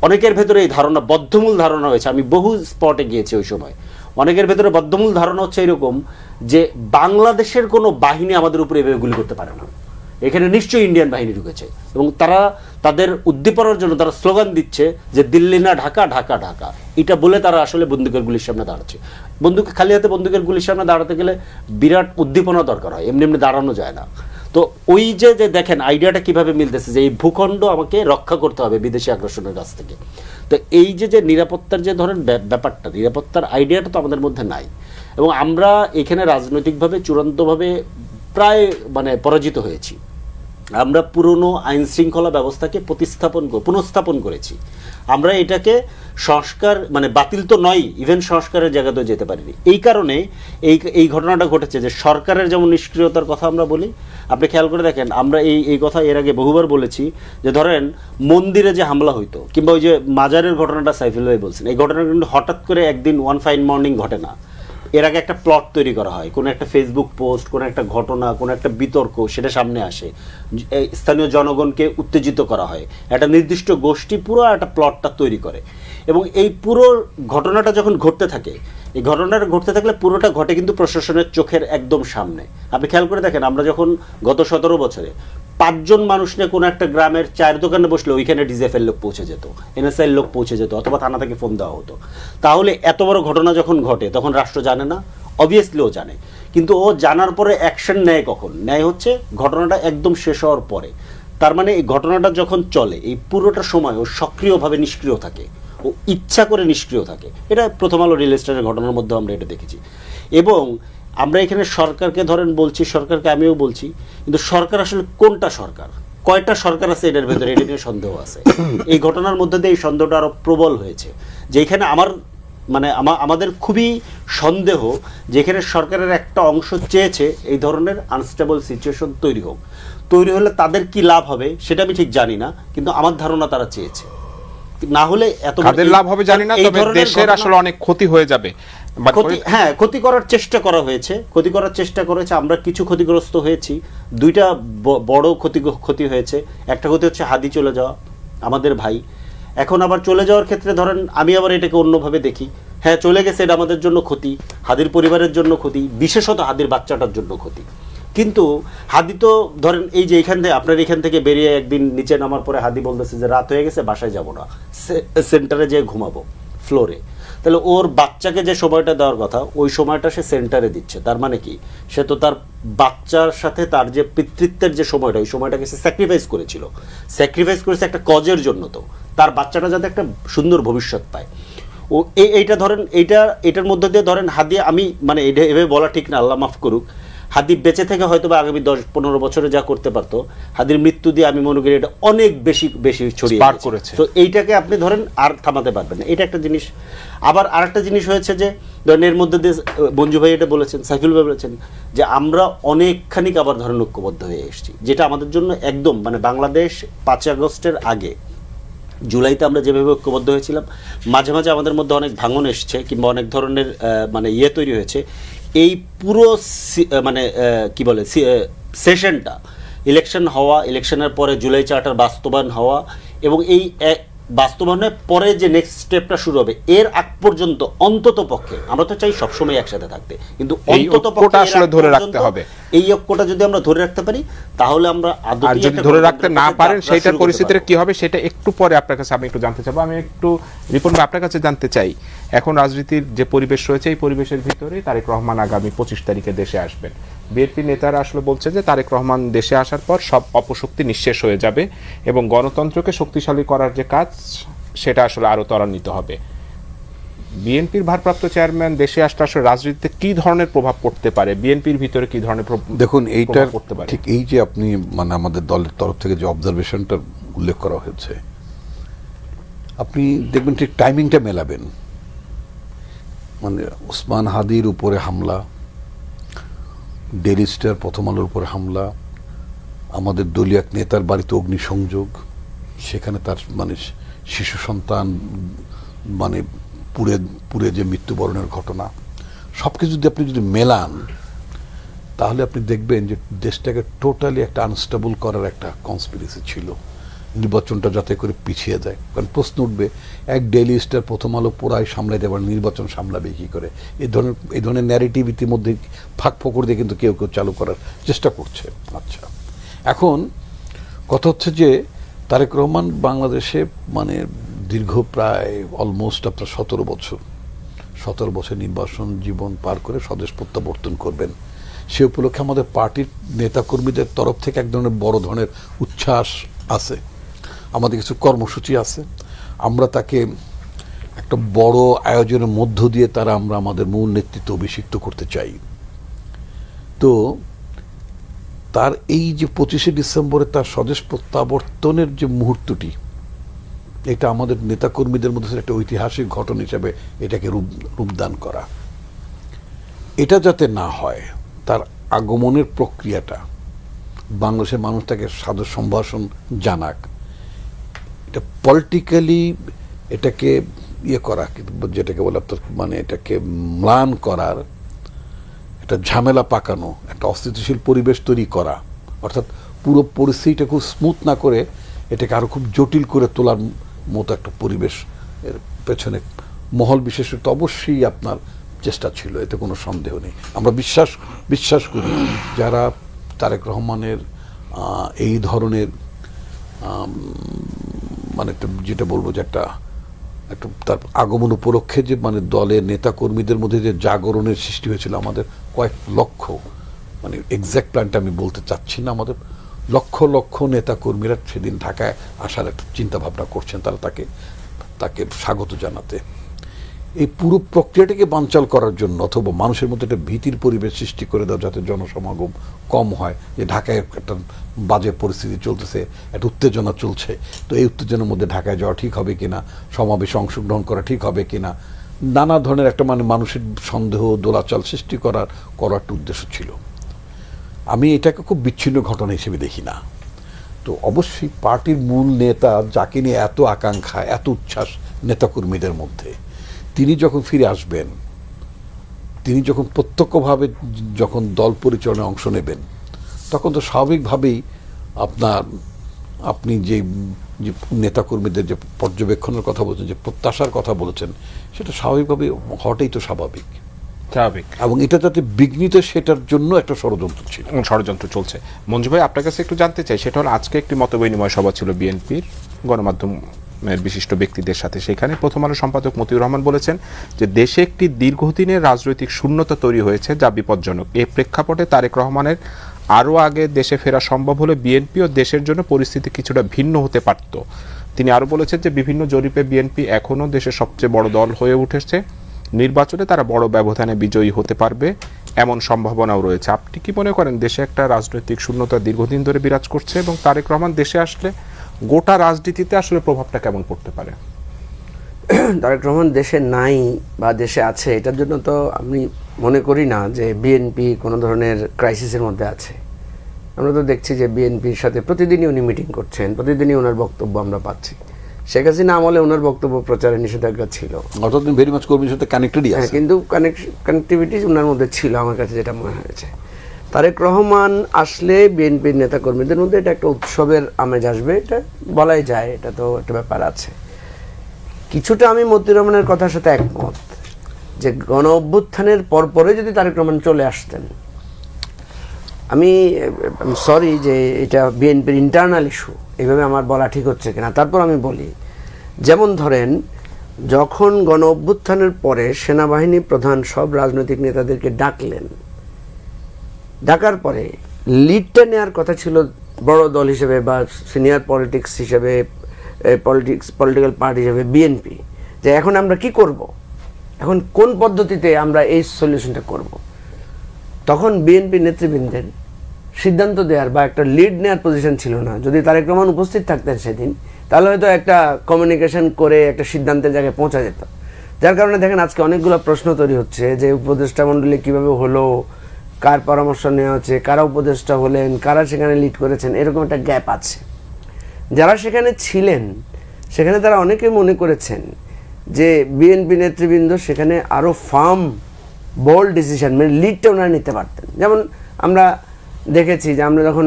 অনেকের ভেতরে এই ধারণা, বদ্ধমূল ধারণা হয়েছে, আমি বহু স্পটে গিয়েছি ওই সময়, অনেকের ভেতরে বদ্ধমূল ধারণা হচ্ছে এরকম যে বাংলাদেশের কোনো বাহিনী আমাদের উপরে এভাবে গুলি করতে পারে না, এখানে নিশ্চয়ই ইন্ডিয়ান বাহিনী ঢুকেছে। এবং তারা তাদের উদ্দীপনার জন্য তারা স্লোগান দিচ্ছে যে দিল্লি না ঢাকা, ঢাকা ঢাকা, এটা বলে তারা আসলে বন্দুকের গুলির সামনে দাঁড়াচ্ছে। খালি হাতে বন্দুকের গুলির সামনে দাঁড়াতে গেলে বিরাট উদ্দীপনা দরকার হয়, এমনি এমনি দাঁড়ানো যায় না। তো ওই যে দেখেন আইডিয়াটা কিভাবে মিলতেছে যে এই ভূখণ্ড আমাকে রক্ষা করতে হবে বিদেশি আগ্রাসনের কাছ থেকে। তো এই যে নিরাপত্তার যে ধরেন ব্যাপারটা, নিরাপত্তার আইডিয়াটা তো আমাদের মধ্যে নাই। এবং আমরা এখানে রাজনৈতিকভাবে চূড়ান্তভাবে প্রায় পরাজিত হয়েছি। আমরা পুরনো আইন শৃঙ্খলা ব্যবস্থাকে পুনঃস্থাপন করেছি। আমরা এটাকে সংস্কার বাতিল তো নয়, ইভেন সংস্কারের জায়গাতেও যেতে পারিনি। এই কারণে এই ঘটনাটা ঘটেছে যে সরকারের যেমন নিষ্ক্রিয়তার কথা আমরা বলি, আপনি খেয়াল করে দেখেন, আমরা এই কথা এর আগে বহুবার বলেছি যে ধরেন মন্দিরে যে হামলা হইতো, কিংবা ওই যে মাজারের ঘটনাটা সাইফুল ভাই বলছেন, এই ঘটনাটা কিন্তু হঠাৎ করে একদিন ওয়ান ফাইন মর্নিং ঘটে না। এর আগে একটা প্লট তৈরি করা হয়, কোনো একটা ফেসবুক পোস্ট, কোনো একটা ঘটনা, কোনো একটা বিতর্ক, সেটা সামনে আসে, স্থানীয় জনগণকে উত্তেজিত করা হয়, একটা নির্দিষ্ট গোষ্ঠী পুরো একটা প্লটটা তৈরি করে। এবং এই পুরো ঘটনাটা যখন ঘটতে থাকে, এই ঘটনাটা ঘটতে থাকলে পুরোটা ঘটে কিন্তু প্রশাসনের চোখের একদম সামনে। আপনি খেয়াল করে দেখেন, আমরা যখন গত 17 বছরে 5 জন মানুষ নিয়ে কোনো একটা গ্রামের চায়ের দোকানে বসলে ওইখানে ডিজিএফের লোক পৌঁছে যেত, এনএসআই লোক পৌঁছে যেত, অথবা থানা থেকে ফোন দেওয়া হতো। তাহলে এত বড় ঘটনা যখন ঘটে তখন রাষ্ট্র জানে না? অবভিয়াসলি ও জানে, কিন্তু ও জানার পরে অ্যাকশন নেয় কখন? নেয় হচ্ছে ঘটনাটা একদম শেষ হওয়ার পরে। তার মানে এই ঘটনাটা যখন চলে এই পুরোটা সময় ও সক্রিয়ভাবে নিষ্ক্রিয় থাকে, ও ইচ্ছা করে নিষ্ক্রিয় থাকে। এটা প্রথম আলো রিয়েল এস্টেটের ঘটনার মধ্যে আমরা এটা দেখেছি। এবং আমরা এখানে সরকারকে ধরেন বলছি, সরকারকে আমিও বলছি, কিন্তু সরকার আসলে কোনটা সরকার, কয়টা সরকার আছে এটার ভেতরে, এটা নিয়ে সন্দেহ আছে। এই ঘটনার মধ্যে দিয়ে এই সন্দেহটা আরো প্রবল হয়েছে, যে এখানে আমাদের খুবই সন্দেহ যে এখানে সরকারের একটা অংশ চেয়েছে এই ধরনের আনস্টেবল সিচুয়েশন তৈরি হোক। তৈরি হলে তাদের কি লাভ হবে সেটা আমি ঠিক জানি না, কিন্তু আমার ধারণা তারা চেয়েছে। না হলে এত কাদের লাভ হবে জানি না, তবে দেশের আসলে অনেক ক্ষতি হয়ে যাবে। ক্ষতি করার চেষ্টা করা হয়েছে। আমরা কিছু ক্ষতিগ্রস্ত হয়েছি। দুইটা বড় ক্ষতি হয়েছে। একটা ক্ষতি হচ্ছে হাদি চলে যাওয়া, আমাদের ভাই। এখন আবার চলে যাওয়ার ক্ষেত্রে ধরেন আমি আবার এটাকে অন্যভাবে দেখি, হ্যাঁ চলে গেছে, এটা আমাদের জন্য ক্ষতি, হাদির পরিবারের জন্য ক্ষতি, বিশেষত হাদির বাচ্চাটার জন্য ক্ষতি। কিন্তু হাদি তো ধরেন এই যে আপনার এখান থেকে বেরিয়ে একদিন নিচে নামার পরে হাদি বলতেছে যে রাত হয়ে গেছে, বাসায় যাব না, সেন্টারে যেয়ে ঘুমাবো ফ্লোরে। তাহলে ওর বাচ্চাকে যে সময়টা দেওয়ার কথা ওই সময়টা সে সেন্টারে দিচ্ছে। তার মানে কি, সে তো তার বাচ্চার সাথে তার যে পিতৃত্বের যে সময়টা, ওই সময়টাকে সে স্যাক্রিফাইস করেছে একটা কজের জন্য, তো তার বাচ্চাটা যাতে একটা সুন্দর ভবিষ্যৎ পায়। ও এইটা ধরেন এটার মধ্যে দিয়ে ধরেন হাদি, আমি মানে এটা এভাবে বলা ঠিক না, আল্লাহ মাফ করুক, হাদি বেঁচে থেকে হয়তো বা আগামী 10-15 বছরে যা করতে পারতো, হাদির মৃত্যু দিয়ে আমি মনে করি এটা অনেক বেশি ছড়িয়ে করেছে। তো এইটাকে আপনি ধরেন আর থামাতে পারবেন না, এটা একটা জিনিস। আবার আরেকটা জিনিস হয়েছে যে ধরেন এর মধ্যে দিয়ে বঞ্জু ভাই এটা বলেছেন, সাইফুল ভাই বলেছেন যে আমরা অনেকখানি আবার ধরেন ঐক্যবদ্ধ হয়ে এসেছি, যেটা আমাদের জন্য একদম মানে বাংলাদেশ 5 আগস্টের আগে জুলাইতে আমরা যেভাবে ঐক্যবদ্ধ হয়েছিলাম, মাঝে মাঝে আমাদের মধ্যে অনেক ভাঙন এসছে কিংবা অনেক ধরনের মানে তৈরি হয়েছে। এই পুরো মানে কি বলে সেশনটা, ইলেকশন হওয়া, ইলেকশনের পরে জুলাই চার্টার বাস্তবায়ন হওয়া এবং এই বাস্তবায়নের পরে যে নেক্সট স্টেপটা শুরু হবে, এর আগ পর্যন্ত অন্তত পক্ষে আমরা তো চাই সবসময় একসাথে থাকতে, কিন্তু অন্তত পক্ষে আসলে ধরে রাখতে হবে। এই ঐক্যটা যদি আমরা ধরে রাখতে পারি তাহলে আমরা আর যদি ধরে রাখতে না পারেন সেইটার পরিস্থিতিটা কি হবে সেটা একটু পরে আপনার কাছে আমি একটু জানতে চাইবো। আমি একটু রিপন ভাই আপনার কাছে জানতে চাই, এখন রাজনীতির যে পরিবেশ রয়েছে এই পরিবেশের ভিতরে তারেক রহমান আগামী 25 তারিখে দেশে আসবেন। বিএনপি নেতারা আসলে বলছে যে তারেক রহমান দেশে আসার পর সব অপশক্তি নিঃশেষ হয়ে যাবে এবং গণতন্ত্রকে শক্তিশালী করার যে কাজ সেটা আসলে আরো ত্বরান্বিত হবে। বিএনপির ভারপ্রাপ্ত চেয়ারম্যান দেশে আসলে আসলে রাজনীতিতে কি ধরনের প্রভাব পড়তে পারে, বিএনপির ভিতরে কি ধরনের দেখুন এইটার পড়তে পারে? ঠিক এই যে আপনি মানে আমাদের দলের তরফ থেকে যে অবজারভেশনটা উল্লেখ করা হয়েছে, আপনি দেখবেন ঠিক টাইমিংটা মেলাবেন। মানে ওসমান হাদির উপরে হামলা, ডেইলি স্টার, প্রথম আলোর উপরে হামলা, আমাদের দলীয় এক নেতার বাড়িতে অগ্নিসংযোগ, সেখানে তার মানে শিশু সন্তান মানে পুড়ে যে মৃত্যুবরণের ঘটনা, সব কিছু যদি আপনি মেলান তাহলে আপনি দেখবেন যে দেশটাকে টোটালি একটা আনস্টেবল করার একটা কনস্পিরেসি ছিল, নির্বাচনটা যাতে করে পিছিয়ে যায়। কারণ প্রশ্ন উঠবে, এক ডেইলি স্টার, প্রথম আলো পুরাই সামলাইতে পারে, নির্বাচন সামলাবে কি করে? এই ধরনের ন্যারেটিভ ইতিমধ্যে ফাঁক ফোকর দিয়ে কিন্তু কেউ চালু করার চেষ্টা করছে। আচ্ছা, এখন কথা হচ্ছে যে তারেক রহমান বাংলাদেশে মানে দীর্ঘ প্রায় অলমোস্ট আপনার 17 বছর নির্বাচন জীবন পার করে স্বদেশ প্রত্যাবর্তন করবেন। সে উপলক্ষে আমাদের পার্টির নেতাকর্মীদের তরফ থেকে এক ধরনের বড় ধরনের উচ্ছ্বাস আছে, আমাদের কিছু কর্মসূচি আছে। আমরা তাকে একটা বড় আয়োজনের মধ্য দিয়ে আমরা আমাদের মূল নেতৃত্ব অভিষিক্ত করতে চাই। তো তার এই যে 25শে ডিসেম্বরে তার স্বদেশ প্রত্যাবর্তনের যে মুহূর্তটি, এটা আমাদের নেতাকর্মীদের মধ্যে একটা ঐতিহাসিক ঘটনা হিসাবে এটাকে রূপদান করা। এটা যাতে না হয়, তার আগমনের প্রক্রিয়াটা বাংলাদেশের মানুষ তাকে সাদর সম্ভাষণ জানাক, এটা পলিটিক্যালি এটাকে করা, যেটাকে বলে মানে এটাকে ম্লান করার, একটা ঝামেলা পাকানো, একটা অস্থিতিশীল পরিবেশ তৈরি করা, অর্থাৎ পুরো পরিস্থিতিটা খুব স্মুথ না করে এটাকে আরো খুব জটিল করে তোলার মতো একটা পরিবেশ এর পেছনে মহল বিশেষত অবশ্যই আপনার চেষ্টা ছিল, এতে কোনো সন্দেহ নেই। আমরা বিশ্বাস করি যারা তারেক রহমানের এই ধরনের মানে যেটা বলবো যে একটা তার আগমন উপলক্ষে যে মানে দলের নেতা কর্মীদের মধ্যে যে জাগরণের সৃষ্টি হয়েছিল, আমাদের কয়েক লক্ষ, মানে এক্সাক্ট প্ল্যানটা আমি বলতে চাচ্ছি না, আমাদের লক্ষ লক্ষ নেতা কর্মীরা সেদিন ঢাকায় আসার একটা চিন্তা ভাবনা করছেন, তারা তাকে স্বাগত জানাতে। এই পুরো প্রক্রিয়াটাকে বানচাল করার জন্য অথবা মানুষের মধ্যে একটা ভীতির পরিবেশ সৃষ্টি করে দেওয়া, যাতে জনসমাগম কম হয়, যে ঢাকায় একটা বাজে পরিস্থিতি চলতেছে, একটা উত্তেজনা চলছে, তো এই উত্তেজনার মধ্যে ঢাকায় যাওয়া ঠিক হবে কিনা, সমাবেশে অংশগ্রহণ করা ঠিক হবে কিনা, নানা ধরনের একটা মানে মানুষের সন্দেহ দোলাচল সৃষ্টি করার একটা উদ্দেশ্য ছিল। আমি এটাকে খুব বিচ্ছিন্ন ঘটনা হিসেবে দেখি না। তো অবশ্যই পার্টির মূল নেতা, যাকে নিয়ে এত আকাঙ্ক্ষা, এত উচ্ছ্বাস নেতাকর্মীদের মধ্যে, তিনি যখন ফিরে আসবেন, তিনি যখন প্রত্যক্ষভাবে যখন দল পরিচালনায় অংশ নেবেন, তখন তো স্বাভাবিকভাবেই আপনি যে নেতাকর্মীদের যে পর্যবেক্ষণের কথা বলছেন, যে প্রত্যাশার কথা বলেছেন, সেটা স্বাভাবিকভাবে হওয়াটাই তো স্বাভাবিক। এবং এটা যাতে বিঘ্নিত, সেটার জন্য একটা ষড়যন্ত্র চলছে। মঞ্জু ভাই, আপনার কাছে একটু জানতে চাই, সেটা হলো আজকে একটি মতবিনিময় সভা ছিল বিএনপির গণমাধ্যমের বিশিষ্ট ব্যক্তিদের সাথে। সেখানে প্রথম আলো সম্পাদক মতিউর রহমান বলেছেন যে দেশে একটি দীর্ঘদিনের রাজনৈতিক শূন্যতা তৈরি হয়েছে, যা বিপজ্জনক। এই প্রেক্ষাপটে তারেক রহমানের আরও আগে দেশে ফেরা সম্ভব হলে বিএনপি ও দেশের জন্য পরিস্থিতি কিছুটা ভিন্ন হতে পারত। তিনি আরও বলেছেন যে বিভিন্ন জরিপে বিএনপি এখনও দেশের সবচেয়ে বড় দল হয়ে উঠেছে, নির্বাচনে তারা বড় ব্যবধানে বিজয়ী হতে পারবে এমন সম্ভাবনাও রয়েছে। আপনি কি মনে করেন দেশে একটা রাজনৈতিক শূন্যতা দীর্ঘদিন ধরে বিরাজ করছে, এবং তারেক রহমান দেশে আসলে গোটা রাজনীতিতে আসলে প্রভাবটা কেমন পড়তে পারে? তারেক রহমান দেশে নাই বা দেশে আছে, এটার জন্য তো আমি মনে করি না যে বিএনপি কোনো ধরনের ক্রাইসিসের মধ্যে আছে। আমরা তো দেখছি যে বিএনপির সাথে প্রতিদিনই উনি মিটিং করছেন, প্রতিদিনই ওনার বক্তব্য আমরা পাচ্ছি। শেখ হাসিনা আমলে ওনার বক্তব্য প্রচারে নিষেধাজ্ঞা ছিল, অর্থাৎ ভেরি মাচ কর্মীর সাথে কানেক্টেডই আছে, কিন্তু কানেক্টিভিটি ওনার মধ্যে ছিল, আমার কাছে যেটা মনে হয়েছে। তারেক রহমান আসলে বিএনপির নেতাকর্মীদের মধ্যে এটা একটা উৎসবের আমেজ আসবে, এটা বলাই যায়, এটা তো একটা ব্যাপার আছে। কিছুটা আমি মতিউর রহমানের কথার সাথে একমত যে গণ অভ্যুত্থানের পরপরে যদি তারেক রহমান চলে আসতেন, আমি সরি যে এটা বিএনপির ইন্টারনাল ইস্যু, এইভাবে আমার বলা ঠিক হচ্ছে কিনা, তারপর আমি বলি। যেমন ধরেন, যখন গণ অভ্যুত্থানের পরে সেনাবাহিনী প্রধান সব রাজনৈতিক নেতাদেরকে ডাকার পরে লিডটা নেওয়ার কথা ছিল বড় দল হিসেবে বা সিনিয়র পলিটিক্স হিসেবে, পলিটিক্যাল পার্টি হিসেবে বিএনপি, যে এখন আমরা কি করব, এখন কোন পদ্ধতিতে আমরা এই সলিউশনটা করব। তখন বিএনপি নেতৃবৃন্দের সিদ্ধান্ত দেওয়ার বা একটা লিড নেওয়ার পজিশন ছিল না। যদি তারেক রহমান উপস্থিত থাকতেন সেদিন, তাহলে হয়তো একটা কমিউনিকেশন করে একটা সিদ্ধান্তের জায়গায় পৌঁছা যেত। যার কারণে দেখেন আজকে অনেকগুলো প্রশ্ন তৈরি হচ্ছে যে উপদেষ্টা মণ্ডলী কীভাবে হলো, কার পরামর্শ নেওয়া হচ্ছে, কারা উপদেষ্টা হলেন, কারা সেখানে লিড করেছেন, এরকম একটা গ্যাপ আছে। যারা সেখানে ছিলেন, সেখানে তারা অনেকে মনে করেছেন যে বিএনপি নেতৃবৃন্দ সেখানে আরও ফার্ম বোল্ড ডিসিশন, মানে লিডটা ওনারা নিতে পারতেন। যেমন আমরা দেখেছি যে আমরা যখন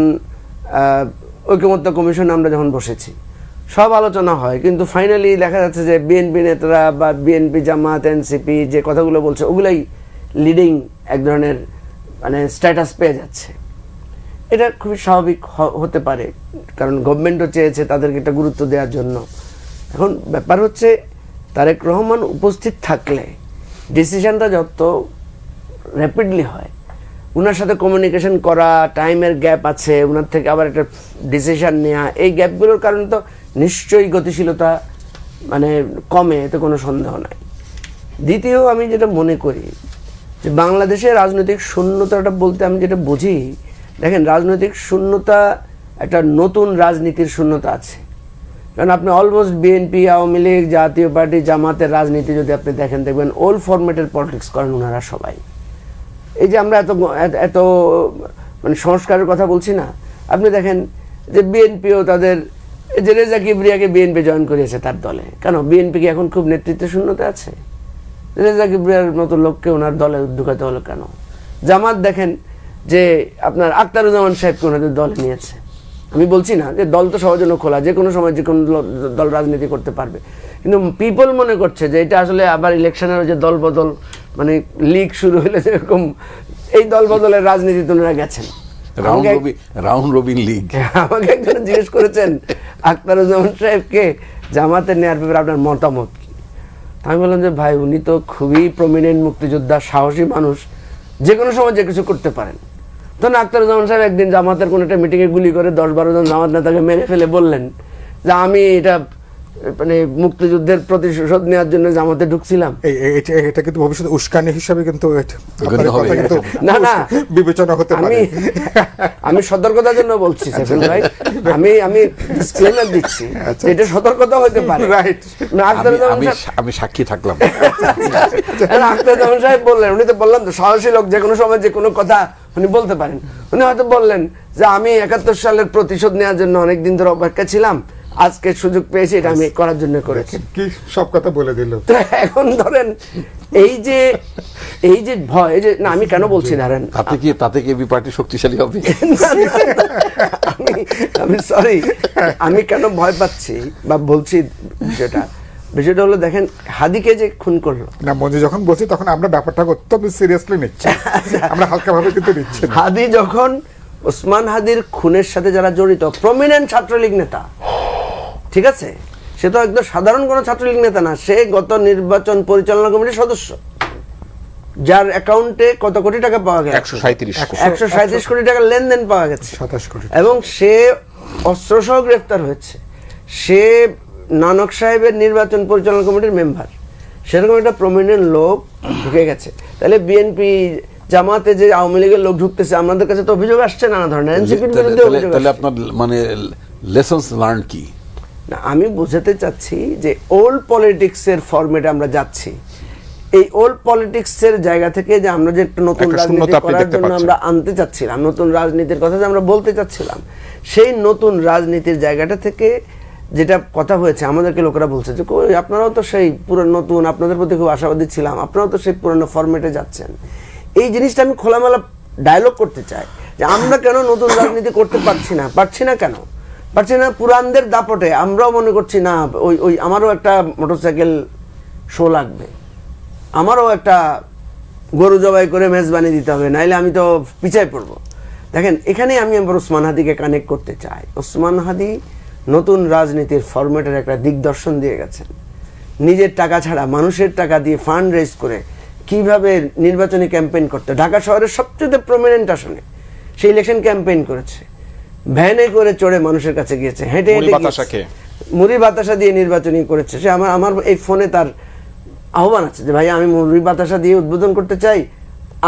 ঐকমত্য কমিশন আমরা যখন বসেছি, সব আলোচনা হয়, কিন্তু ফাইনালি দেখা যাচ্ছে যে বিএনপি নেতারা বা বিএনপি জামাত এনসিপি যে কথাগুলো বলছে, ওগুলাই লিডিং এক ধরনের মানে স্ট্যাটাস পেয়ে যাচ্ছে। এটা খুবই স্বাভাবিক হতে পারে, কারণ গভর্নমেন্টও চেয়েছে তাদেরকে একটা গুরুত্ব দেওয়ার জন্য। এখন ব্যাপার হচ্ছে তারেক রহমান উপস্থিত থাকলে ডিসিশনটা যত র্যাপিডলি হয়, ওনার সাথে কমিউনিকেশন করা, টাইমের গ্যাপ আছে, ওনার থেকে আবার একটা ডিসিশন নেওয়া, এই গ্যাপগুলোর কারণে তো নিশ্চয়ই গতিশীলতা মানে কমে, এতে কোনো সন্দেহ নাই। দ্বিতীয়, আমি যেটা মনে করি যে বাংলাদেশের রাজনৈতিক শূন্যতাটা বলতে আমি যেটা বুঝি, দেখেন রাজনৈতিক শূন্যতা একটা নতুন রাজনীতির শূন্যতা আছে। কারণ আপনি অলমোস্ট বিএনপি, আওয়ামী লীগ, জাতীয় পার্টি, জামাতের রাজনীতি যদি আপনি দেখেন, দেখবেন ওল্ড ফরম্যাটের পলিটিক্স করেন ওনারা সবাই। এই যে আমরা এত মানে সংস্কারের কথা বলছি না, আপনি দেখেন যে বিএনপিও তাদের যে রেজা কিবরিয়াকে বিএনপি জয়েন করিয়েছে তার দলে। কেন বিএনপি কি এখন খুব নেতৃত্ব শূন্যতা আছে? রেজা কিবরিয়ার মতো লোককে ওনার দলে ঢুকাতে হলো কেন? জামাত দেখেন যে আপনার আখতারুজ্জামান সাহেবকে ওনাদের দলে নিয়েছে, আমি বলছি না যে দল তো সবার জন্য খোলা, যে কোনো সময় যে কোনো দল রাজনীতি করতে পারবে, কিন্তু পিপল মনে করছে যে এটা আসলে আবার ইলেকশনের যে দল বদল, মানে লিগ শুরু হলে যেরকম এই দল বদলের রাজনীতিতে ওনারা গেছেন। Round robin league. আমাকে একজন জিজ্ঞেস করেছেন আখতারুজ্জামান সাহেবকে জামাতে নেওয়ার ব্যাপারে আপনার মতামত কি? আমি বললাম যে ভাই, উনি তো খুবই প্রমিনেন্ট মুক্তিযোদ্ধা, সাহসী মানুষ, যে কোনো সময় যে কিছু করতে পারেন। তখন আখতারুজ্জামান সাহেব একদিন জামাতের কোনো একটা মিটিংয়ে গুলি করে 10-12 জন জামাত নেতাকে মেরে ফেলে বললেন যে আমি এটা মানে মুক্তিযুদ্ধের প্রতিশোধ নেওয়ার জন্য জামাতে ঢুকছিলাম। এটা কিন্তু ভবিষ্যতে উস্কানি হিসাবে কিন্তু না না বিবেচনা হতে পারে। আমি সতর্কতার জন্য বলছি সাইফুল ভাই, আমি ডিসক্লেমার দিচ্ছি, এটা সতর্কতা হতে পারে। রাইট, আমি সাক্ষী থাকলাম। আখতারুজ্জামান সাহেব বললেন, উনি তো বললাম তো সাহসী লোক, যে কোনো সময় যে কোনো কথা উনি বলতে পারেন। উনি হয়তো বললেন যে আমি 71 সালের প্রতিশোধ নেওয়ার জন্য অনেকদিন ধরে অপেক্ষা ছিলাম, আজকে সুযোগ পেয়েছি, এটা আমি করার জন্য করেছি। কি সব কথা বলে দিল। এখন ধরেন এই যে ভয়, এই যে না আমি কেন বলছি ধরেন, তাতে কি পার্টি শক্তিশালী হবে? আমি সরি, আমি কেন ভয় পাচ্ছি বা বলছি বিষয়টা হলো, দেখেন হাদিকে যে খুন করলো না, মঞ্জু যখন বলছি তখন আমরা ব্যাপারটাকে অত্যন্ত সিরিয়াসলি নিচ্ছি, আমরা হালকাভাবে কিন্তু নিচ্ছি না। হাদি যখন ওসমান হাদির খুনের সাথে যারা জড়িত প্রমিনেন্ট ছাত্রলীগ নেতা, ঠিক আছে, সে তো একদম সাধারণ কোনো ছাত্রলীগ নেতা না, সে গত নির্বাচন পরিচালনা কমিটির সদস্য, যার অ্যাকাউন্টে কত কোটি টাকা পাওয়া গেছে, 137 কোটি টাকা লেনদেন পাওয়া গেছে, 27 কোটি, এবং সে অস্ত্রসহ গ্রেফতার হয়েছে। সে নানক সাহেবের নির্বাচন পরিচালনা কমিটির মেম্বার, সেরকম একটা প্রমিনেন্ট লোক ঢুকে গেছে। তাহলে বিএনপি জামাতে যে আওয়ামী লীগের লোক ঢুকতেছে, আমাদের কাছে তো অভিযোগ আসছে নানা ধরনের, এনসিপির বিরুদ্ধে অভিযোগ। তাহলে আপনার মানে লেসন্স লার্ন কি? না, আমি বোঝাতে চাচ্ছি যে ওল্ড পলিটিক্সের ফরম্যাটে আমরা যাচ্ছি। এই ওল্ড পলিটিক্সের জায়গা থেকে যে আমরা যে একটা নতুন রাজনীতি করার জন্য আমরা আনতে চাচ্ছিলাম, নতুন রাজনীতির কথা যে আমরা বলতে চাচ্ছিলাম, সেই নতুন রাজনীতির জায়গাটা থেকে যেটা কথা হয়েছে, আমাদেরকে লোকেরা বলছে যে কই আপনারাও তো সেই পুরনো নতুন, আপনাদের প্রতি খুব আশাবাদী ছিলাম, আপনারাও তো সেই পুরনো ফরম্যাটে যাচ্ছেন। এই জিনিসটা আমি খোলামেলা ডায়লগ করতে চাই যে আমরা কেন নতুন রাজনীতি করতে পারছি না কেন পারছি না? পুরানদের দাপটে আমরাও মনে করছি না, ওই আমারও একটা মোটরসাইকেল শো লাগবে, আমারও একটা গরু জবাই করে মেজবানি দিতে হবে, নাইলে আমি তো পিছায় পড়বো। দেখেন, এখানে আমি আবার ওসমান হাদিকে কানেক্ট করতে চাই। ওসমান হাদি নতুন রাজনীতির ফরম্যাটের একটা দিগদর্শন দিয়ে গেছেন। নিজের টাকা ছাড়া মানুষের টাকা দিয়ে ফান্ড রেজ করে কিভাবে নির্বাচনী ক্যাম্পেইন করতে, ঢাকা শহরের সবচেয়ে প্রমিনেন্ট আসনে সে ইলেকশন ক্যাম্পেইন করেছে, ভ্যানে করে চড়ে মানুষের কাছে গিয়েছে, হেঁটে মুড়ি বাতাসা দিয়ে নির্বাচনী করেছে। সে আমার এই ফোনে তার আহ্বান আছে যে ভাই আমি মুড়ি বাতাসা দিয়ে উদ্বোধন করতে চাই,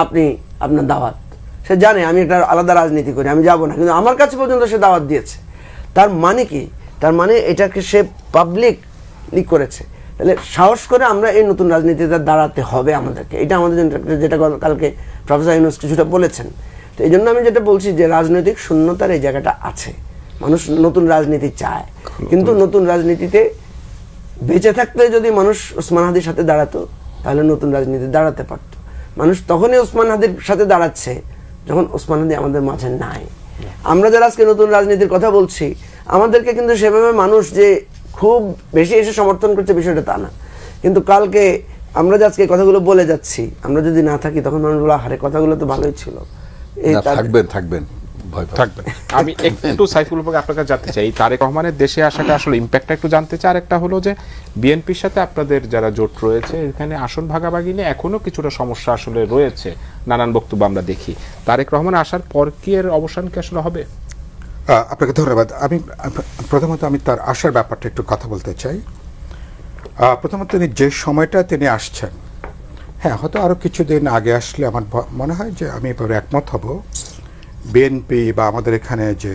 আপনি আপনার দাওয়াত। সে জানে আমি একটা আলাদা রাজনীতি করি, আমি যাব না, কিন্তু আমার কাছে পর্যন্ত সে দাওয়াত দিয়েছে। তার মানে কি? তার মানে এটাকে সে পাবলিকলি করেছে। তাহলে সাহস করে আমরা এই নতুন রাজনীতিতে দাঁড়াতে হবে আমাদেরকে, এটা আমাদের জন্য, যেটা কালকে প্রফেসর ইউনূস কিছুটা বলেছেন। তো এই জন্য আমি যেটা বলছি যে রাজনৈতিক শূন্যতার এই জায়গাটা আছে, মানুষ নতুন রাজনীতি চায়, কিন্তু নতুন রাজনীতিতে বেঁচে থাকতে যদি মানুষ ওসমান হাদির সাথে দাঁড়াতো, তাহলে নতুন রাজনীতি দাঁড়াতে পারতো। মানুষ তখনই ওসমান হাদির সাথে দাঁড়াচ্ছে যখন ওসমান হাদি আমাদের মাঝে নাই। আমরা যারা আজকে নতুন রাজনীতির কথা বলছি, আমাদেরকে কিন্তু সেভাবে মানুষ যে খুব বেশি এসে সমর্থন করছে বিষয়টা তা না, কিন্তু কালকে আমরা যে আজকে কথাগুলো বলে যাচ্ছি, আমরা যদি না থাকি তখন মানুষগুলো হারে কথাগুলো তো ভালোই ছিল। থাকবেন আমি একটু সাইফুল ভাই আপনার কাছে জানতে চাই, তারেক রহমানের দেশে আসাটা আসলে ইম্প্যাক্টটা একটু জানতে চাই। আর একটা হলো যে বিএনপির সাথে আপনাদের যারা জোট রয়েছে, এখানে আসন ভাগাভাগি নিয়ে এখনো কিছুটা সমস্যা আসলে রয়েছে, নানান বক্তব্য আমরা দেখি। তারেক রহমান আসার পর কি এর অবসান কি আসলে হবে? আপনাকে ধন্যবাদ। প্রথমত আমি তার আসার ব্যাপারটা একটু কথা বলতে চাই। প্রথমত তিনি যে সময়টা তিনি আসছেন, হ্যাঁ হয়তো আরও কিছুদিন আগে আসলে আমার মনে হয় যে আমি এবারে একমত হব, বিএনপি বা আমাদের এখানে যে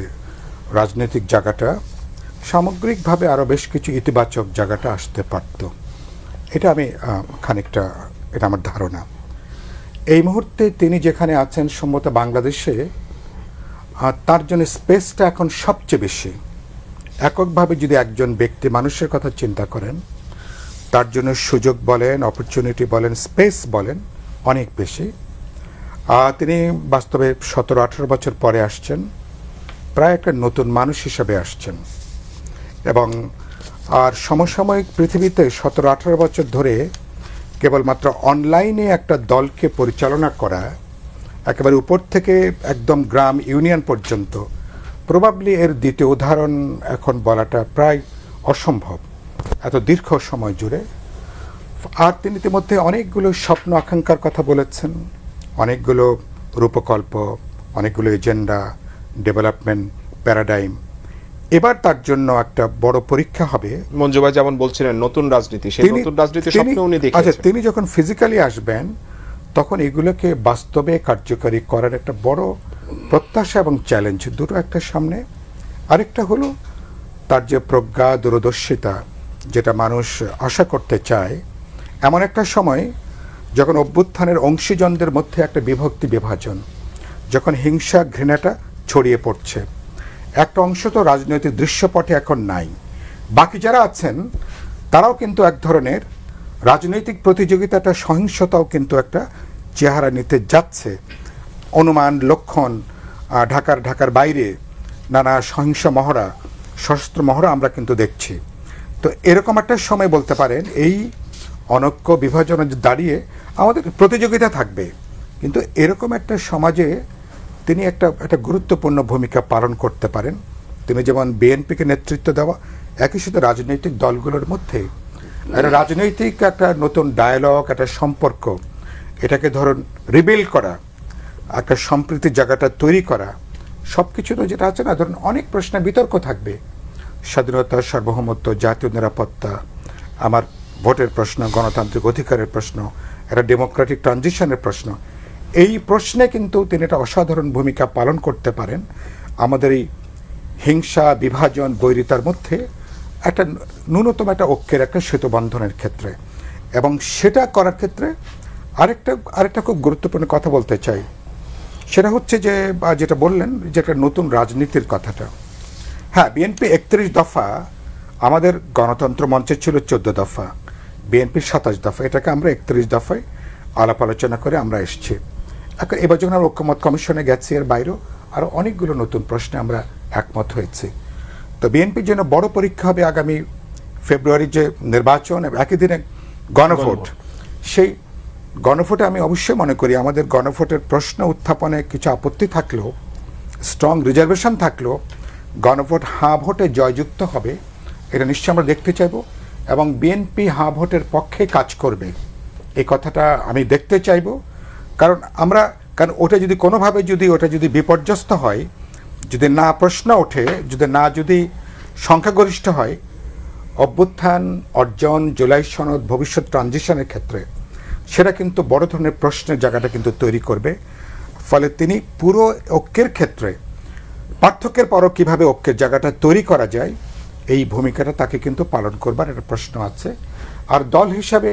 রাজনৈতিক জায়গাটা সামগ্রিকভাবে আরও বেশ কিছু ইতিবাচক জায়গাটা আসতে পারত। এটা আমি খানিকটা, এটা আমার ধারণা। এই মুহূর্তে তিনি যেখানে আছেন সম্ভবত বাংলাদেশে, তার জন্য স্পেসটা এখন সবচেয়ে বেশি। এককভাবে যদি একজন ব্যক্তি মানুষের কথা চিন্তা করেন, তার জন্য সুযোগ বলেন, অপরচুনিটি বলেন, স্পেস বলেন, অনেক বেশি। তিনি বাস্তবে 17-18 বছর পরে আসছেন। প্রায় একটা নতুন মানুষ হিসেবে আসছেন। এবং আর সমসাময়িক পৃথিবীতে 17-18 বছর ধরে কেবলমাত্র অনলাইনে একটা দলকে পরিচালনা করা, একেবারে উপর থেকে একদম গ্রাম ইউনিয়ন পর্যন্ত, প্রবাবলি এর দ্বিতীয় উদাহরণ এখন বলাটা প্রায় অসম্ভব এত দীর্ঘ সময় জুড়ে। আর তিনি ইতিমধ্যে অনেকগুলো স্বপ্ন আকাঙ্ক্ষার কথা বলেছেন, অনেকগুলো রূপকল্প, অনেকগুলো এজেন্ডা, ডেভেলপমেন্ট প্যারাডাইম। এবার তার জন্য একটা বড় পরীক্ষা হবে। মঞ্জু ভাই যেমন বলছিলেন নতুন রাজনীতি, সেই নতুন রাজনীতির স্বপ্ন উনি আচ্ছা, দেখেছেন। তিনি যখন ফিজিক্যালি আসবেন তখন এগুলোকে বাস্তবে কার্যকরী করার একটা বড় প্রত্যাশা এবং চ্যালেঞ্জ দুটো একটা সামনে। আরেকটা হলো তার যে প্রজ্ঞা, দূরদর্শিতা, যেটা মানুষ আশা করতে চায় এমন একটা সময় যখন অভ্যুত্থানের অংশীজনদের মধ্যে একটা বিভক্তি, বিভাজন, যখন হিংসা ঘৃণাটা ছড়িয়ে পড়ছে। একটা অংশ তো রাজনৈতিক দৃশ্যপটে এখন নাই, বাকি যারা আছেন তারাও কিন্তু এক ধরনের রাজনৈতিক প্রতিযোগিতাটা, সহিংসতাও কিন্তু একটা চেহারা নিতে যাচ্ছে। অনুমান, লক্ষণ, ঢাকার বাইরে নানা সহিংস মহড়া, সশস্ত্র মহড়া আমরা কিন্তু দেখছি। তো এরকম একটা সময় বলতে পারেন এই অনৈক্য বিভাজনে দাঁড়িয়ে আমাদের প্রতিযোগিতা থাকবে, কিন্তু এরকম একটা সমাজে তিনি একটা গুরুত্বপূর্ণ ভূমিকা পালন করতে পারেন। তিনি যেমন বিএনপিকে নেতৃত্ব দেওয়া, একই সাথে রাজনৈতিক দলগুলোর মধ্যে একটা রাজনৈতিক একটা নতুন ডায়ালগ, একটা সম্পর্ক, এটাকে ধরুন রিবিল্ড করা, একটা সম্প্রীতির জায়গাটা তৈরি করা, সব কিছু তো যেটা আছে না, ধরুন অনেক প্রশ্নে বিতর্ক থাকবে। স্বাধীনতা, সার্বভৌমত্ব, জাতীয় নিরাপত্তা, আমার ভোটের প্রশ্ন, গণতান্ত্রিক অধিকারের প্রশ্ন, একটা ডেমোক্রেটিক ট্রানজিশনের প্রশ্ন। এই প্রশ্নে কিন্তু তিনি একটা অসাধারণ ভূমিকা পালন করতে পারেন আমাদের এই হিংসা, বিভাজন, বৈরিতার মধ্যে একটা ন্যূনতম একটা ঐক্যের একটা সেতুবন্ধনের ক্ষেত্রে। এবং সেটা করার ক্ষেত্রে আরেকটা খুব গুরুত্বপূর্ণ কথা বলতে চাই, সেটা হচ্ছে যে যেটা বললেন যে একটা নতুন রাজনীতির কথাটা। হ্যাঁ, বিএনপি 31 দফা, আমাদের গণতন্ত্র মঞ্চে ছিল 14 দফা, বিএনপির 27 দফা, এটাকে আমরা 31 দফায় আলাপ আলোচনা করে আমরা এসেছি। এখন এবার যখন আমরা ঐক্যমত কমিশনে গেছি, এর বাইরেও আরও অনেকগুলো নতুন প্রশ্নে আমরা একমত হয়েছি। তো বিএনপির জন্য বড় পরীক্ষা হবে আগামী ফেব্রুয়ারির যে নির্বাচন, একই দিনে গণভোট। সেই গণভোটে আমি অবশ্যই মনে করি আমাদের গণভোটের প্রশ্ন উত্থাপনে কিছু আপত্তি থাকলেও, স্ট্রং রিজার্ভেশন থাকলেও, গণভোট হাঁ ভোটে জয়যুক্ত হবে, এটা নিশ্চয়ই আমরা দেখতে চাইব। এবং বিএনপি হাঁ ভোটের পক্ষে কাজ করবে, এই কথাটা আমি দেখতে চাইব। কারণ ওটা যদি কোনোভাবে ওটা যদি বিপর্যস্ত হয়, যদি না প্রশ্ন ওঠে, যদি সংখ্যাগরিষ্ঠ হয়, অভ্যুত্থান, অর্জন, জুলাই সনদ, ভবিষ্যৎ ট্রানজিশনের ক্ষেত্রে সেটা কিন্তু বড় ধরনের প্রশ্নের জায়গাটা কিন্তু তৈরি করবে। ফলে তিনি পুরো ঐক্যের ক্ষেত্রে, পার্থক্যের পরও কীভাবে ঐক্যের জায়গাটা তৈরি করা যায়, এই ভূমিকাটা তাকে কিন্তু পালন করবার একটা প্রশ্ন আছে। আর দল হিসাবে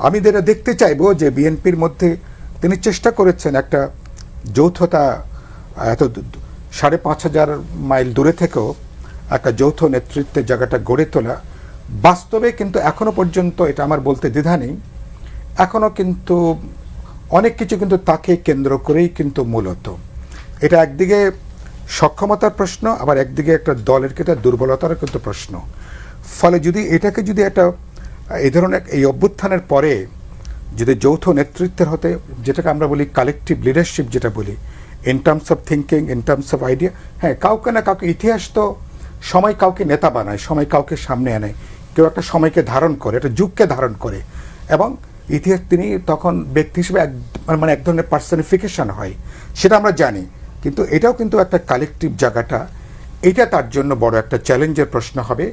আমি যেটা দেখতে চাইব যে বিএনপির মধ্যে তিনি চেষ্টা করেছেন একটা যৌথতা, এত 5,500 মাইল দূরে থেকেও একটা যৌথ নেতৃত্বের জায়গাটা গড়ে তোলা। বাস্তবে কিন্তু এখনো পর্যন্ত, এটা আমার বলতে দ্বিধা নেই, এখনো কিন্তু অনেক কিছু কিন্তু তাকে কেন্দ্র করেই কিন্তু মূলত। এটা একদিকে সক্ষমতার প্রশ্ন, আবার একদিকে একটা দলের একটা দুর্বলতার কিন্তু প্রশ্ন। ফলে এটাকে একটা এই ধরনের এই অভ্যুত্থানের পরে যদি যৌথ নেতৃত্বের হতে, যেটাকে আমরা বলি কালেকটিভ লিডারশিপ, যেটা বলি in terms of thinking, in terms of idea. হ্যাঁ, কাউকে না কাউকে, ইতিহাস তো সময় কাউকে নেতা বানায়, সময় কাউকে সামনে আনে, কেউ একটা সময়কে ধারণ করে, একটা যুগকে ধারণ করে। এবং ইতিহাস তিনি তখন ব্যক্তি হিসেবে এক ধরনের পার্সনিফিকেশন হয়, সেটা আমরা জানি। কিন্তু এটাও কিন্তু একটা কালেকটিভ জায়গাটা, এটা তার জন্য বড় একটা চ্যালেঞ্জের প্রশ্ন হবে।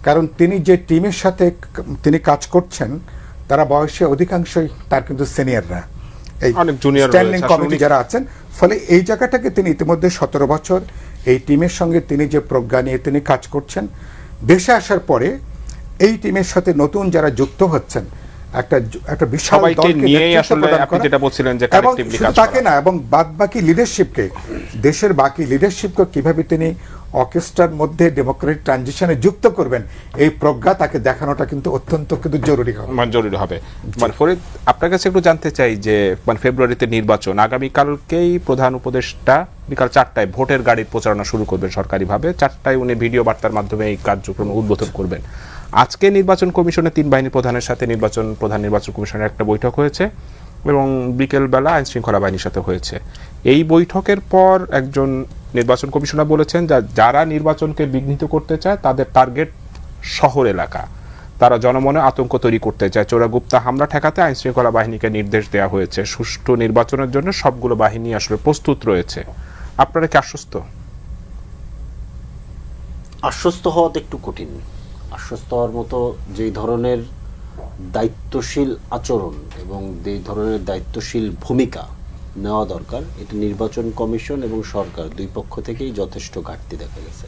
কারণ তিনি যে টিমের সাথে তিনি কাজ করছেন, তারা বয়সে অধিকাংশই তার কিন্তু সিনিয়ররা, এই স্ট্যান্ডিং কমিটি যারা আছেন। ফলে এই জায়গাটাকে তিনি ইতিমধ্যে 17 বছর এই টিমের সঙ্গে তিনি যে প্রজ্ঞা নিয়ে তিনি কাজ করছেন, দেশে আসার পরে এই টিমের সাথে নতুন যারা যুক্ত হচ্ছেন, একটা বিশাল সবাইকে দলকে নিয়েই নেতৃত্ব আসলে প্রদান আপনি করা। যেটা বলছিলেন যে এবং collectively শুধু কাজ তাকে করা। না, এবং বাদ বাকি লিডারশিপকে, দেশের বাকি লিডারশিপকে কিভাবে তিনি অর্কেস্ট্রার মধ্যে ডেমোক্রেটিক ট্রানজিশনে যুক্ত করবেন, এই প্রজ্ঞা তাকে দেখানোটা কিন্তু অত্যন্ত কিন্তু জরুরি হবে। মানে জরুরি হবে। মানে ফরিদ, আপনার কাছে একটু জানতে চাই যে মানে ফেব্রুয়ারিতে নির্বাচন, আগামীকালকেই প্রধান উপদেষ্টা বিকাল 4টায় ভোটের গাড়ির প্রচারণা শুরু করবেন সরকারিভাবে। 4টায় উনি ভিডিও বার্তার মাধ্যমে এই কার্যক্রম উদ্বোধন করবেন। আজকে নির্বাচন কমিশনের 3 বাহিনী প্রধানের সাথে প্রধান নির্বাচন কমিশনের একটা বৈঠক হয়েছে এবং বিকেলবেলা আইন শৃঙ্খলা বাহিনীর সাথে হয়েছে। এই বৈঠকের পর একজন নির্বাচন কমিশনার বলেছেন যারা নির্বাচনকে বিঘ্নিত করতে চায় তাদের টার্গেট শহর এলাকা, তারা জনমনে আতঙ্ক তৈরি করতে চায়। চোরাগুপ্তা হামলা ঠেকাতে আইন শৃঙ্খলা বাহিনীকে নির্দেশ দেওয়া হয়েছে। সুষ্ঠু নির্বাচনের জন্য সবগুলো বাহিনী আসলে প্রস্তুত রয়েছে। আপনারা কি আশ্বস্ত? আশ্বস্ত হওয়াতে একটু কঠিন। আশ্বস্ত হওয়ার মতো যেই ধরনের দায়িত্বশীল আচরণ এবং যেই ধরনের দায়িত্বশীল ভূমিকা নেওয়া দরকার, এটা নির্বাচন কমিশন এবং সরকার দুই পক্ষ থেকেই যথেষ্ট ঘাটতি দেখা গেছে।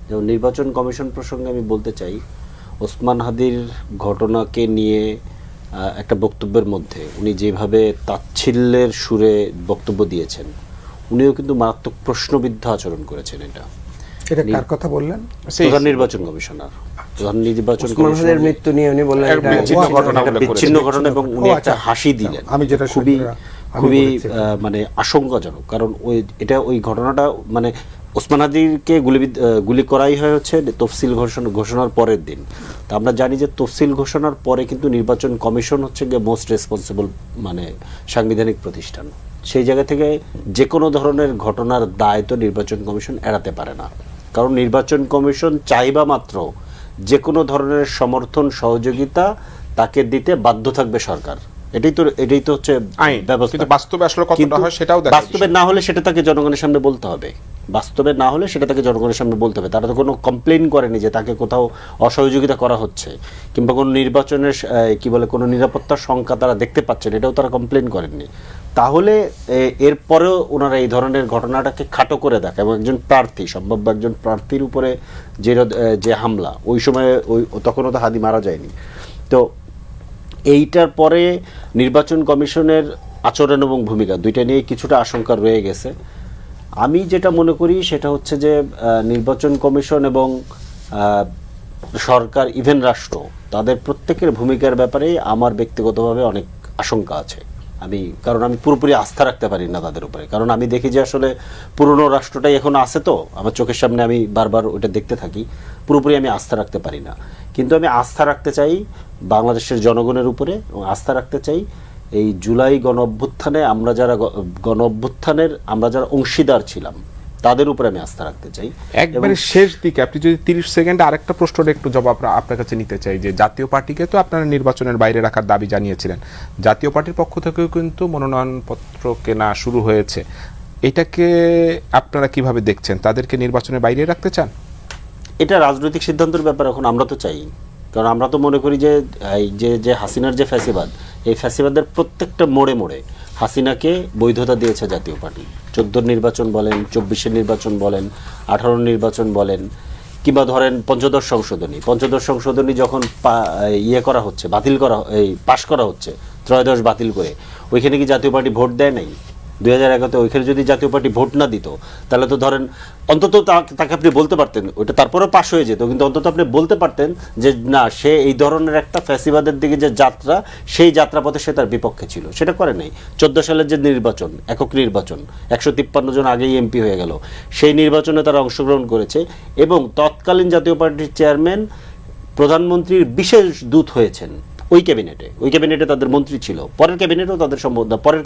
যেমন নির্বাচন কমিশন প্রসঙ্গে আমি বলতে চাই, ওসমান হাদির ঘটনাকে নিয়ে একটা বক্তব্যের মধ্যে উনি যেভাবে তাচ্ছিল্যের সুরে বক্তব্য দিয়েছেন, উনিও কিন্তু মারাত্মক প্রশ্নবিদ্ধ আচরণ করেছেন। এটা কার কথা বললেন? প্রধান নির্বাচন কমিশনার, প্রধান নির্বাচন ওসমান হাদির কমিশনার মৃত্যু নিয়ে উনি বললেন এক এটা বিচ্ছিন্ন ঘটনা একটা উল্লেখ বিচ্ছিন্ন করেছেন। ঘটনা, এবং উনি ও একটা আচ্ছা, হাসি দিলেন। আমি যেটা খুবই আমি খুবই বলেছি। মানে আশঙ্কাজনক। কারণ ওই ঘটনাটা মানে ওসমান হাদিকে গুলি করাই হয় হচ্ছে তফসিল ঘোষণার পরের দিন। তা আমরা জানি যে তফসিল ঘোষণার পরে কিন্তু নির্বাচন কমিশন হচ্ছে গিয়ে মোস্ট রেসপন্সিবল মানে সাংবিধানিক প্রতিষ্ঠান। সেই জায়গা থেকে যে কোনো ধরনের ঘটনার দায় তো নির্বাচন কমিশন এড়াতে পারে না। কারণ নির্বাচন কমিশন চাইবা মাত্র যে কোনো ধরনের সমর্থন সহযোগিতা তাকে দিতে বাধ্য থাকবে সরকার। এটাই তো হচ্ছে আইন। ব্যবস্থা। কিন্তু বাস্তবে আসলে কতটা কিন্তু হয় সেটাও দেখার বাস্তবে না হলে সেটা তাকে জনগণের সামনে বলতে হবে। বাস্তবে না হলে সেটা তাকে জনগণের সামনে বলতে হবে। তারা তো কোনো কমপ্লেইন করেনি যে তাকে কোথাও অসহযোগিতা করা হচ্ছে কিংবা কোনো নির্বাচনের কি বলে কোনো নিরাপত্তার শঙ্কা তারা দেখতে পাচ্ছেন, এটাও তারা কমপ্লেইন করেননি। তাহলে এরপরেও ওনারা এই ধরনের ঘটনাটাকে খাটো করে দেখে এবং একজন প্রার্থী, সম্ভাব্য একজন প্রার্থীর উপরে যে হামলা, ওই সময় তখনও তো হাদি মারা যায়নি। তো এইটার পরে নির্বাচন কমিশনের আচরণ এবং ভূমিকা দুইটা নিয়ে কিছুটা আশঙ্কা রয়ে গেছে। আমি যেটা মনে করি সেটা হচ্ছে যে নির্বাচন কমিশন এবং সরকার, ইভেন রাষ্ট্র, তাদের প্রত্যেকের ভূমিকার ব্যাপারে আমার ব্যক্তিগতভাবে অনেক আশঙ্কা আছে। কারণ আমি পুরোপুরি আস্থা রাখতে পারি না তাদের উপরে। কারণ আমি দেখি যে আসলে পুরনো রাষ্ট্রটাই এখন আছে, তো আমার চোখের সামনে আমি বারবার ওটা দেখতে থাকি। পুরোপুরি আমি আস্থা রাখতে পারি না, কিন্তু আমি আস্থা রাখতে চাই বাংলাদেশের জনগণের উপরে এবং আস্থা রাখতে চাই এই জুলাই গণ অভ্যুত্থানে আমরা যারা অংশীদার ছিলাম তাদের উপরে আমি আস্থা রাখতে চাই। একবারে শেষ দিকে আপনি যদি 30 সেকেন্ডে আরেকটা প্রশ্নের একটু জবাব আপনার কাছে নিতে চাই যে জাতীয় পার্টিকে তো আপনারা নির্বাচনের বাইরে রাখার দাবি জানিয়েছিলেন, জাতীয় পার্টির পক্ষ থেকেও কিন্তু মনোনয়নপত্র কেনা শুরু হয়েছে। এটাকে আপনারা কিভাবে দেখছেন? তাদেরকে নির্বাচনের বাইরে রাখতে চান? এটা রাজনৈতিক সিদ্ধান্তের ব্যাপার। এখন আমরা তো চাই, কারণ আমরা তো মনে করি যে এই যে হাসিনার যে ফ্যাসিবাদ, এই ফ্যাসিবাদের প্রত্যেকটা মোড়ে মোড়ে হাসিনাকে বৈধতা দিয়েছে জাতীয় পার্টি। 14 নির্বাচন বলেন, 24 নির্বাচন বলেন, 18 নির্বাচন বলেন, কিংবা ধরেন পঞ্চদশ সংশোধনী যখন করা হচ্ছে, পাশ করা হচ্ছে, ত্রয়োদশ বাতিল করে, ওইখানে কি জাতীয় পার্টি ভোট দেয় নাই? 2011-তে ওইখানে যদি জাতীয় পার্টি ভোট না দিত, তাহলে তো ধরেন অন্তত তাকে আপনি বলতে পারতেন, ওইটা তারপরে পাশ হয়ে যেত, কিন্তু অন্তত আপনি বলতে পারতেন যে না, সে এই ধরনের একটা ফ্যাসিবাদের দিকে যে যাত্রা, সেই যাত্রাপথে সে তার বিপক্ষে ছিল। সেটা করে নাই। 14 সালের যে নির্বাচন, একক নির্বাচন, 153 জন আগেই এমপি হয়ে গেল, সেই নির্বাচনে তারা অংশগ্রহণ করেছে এবং তৎকালীন জাতীয় পার্টির চেয়ারম্যান প্রধানমন্ত্রীর বিশেষ দূত হয়েছেন ওই ক্যাবিনেটে তাদের মন্ত্রী ছিল। পরের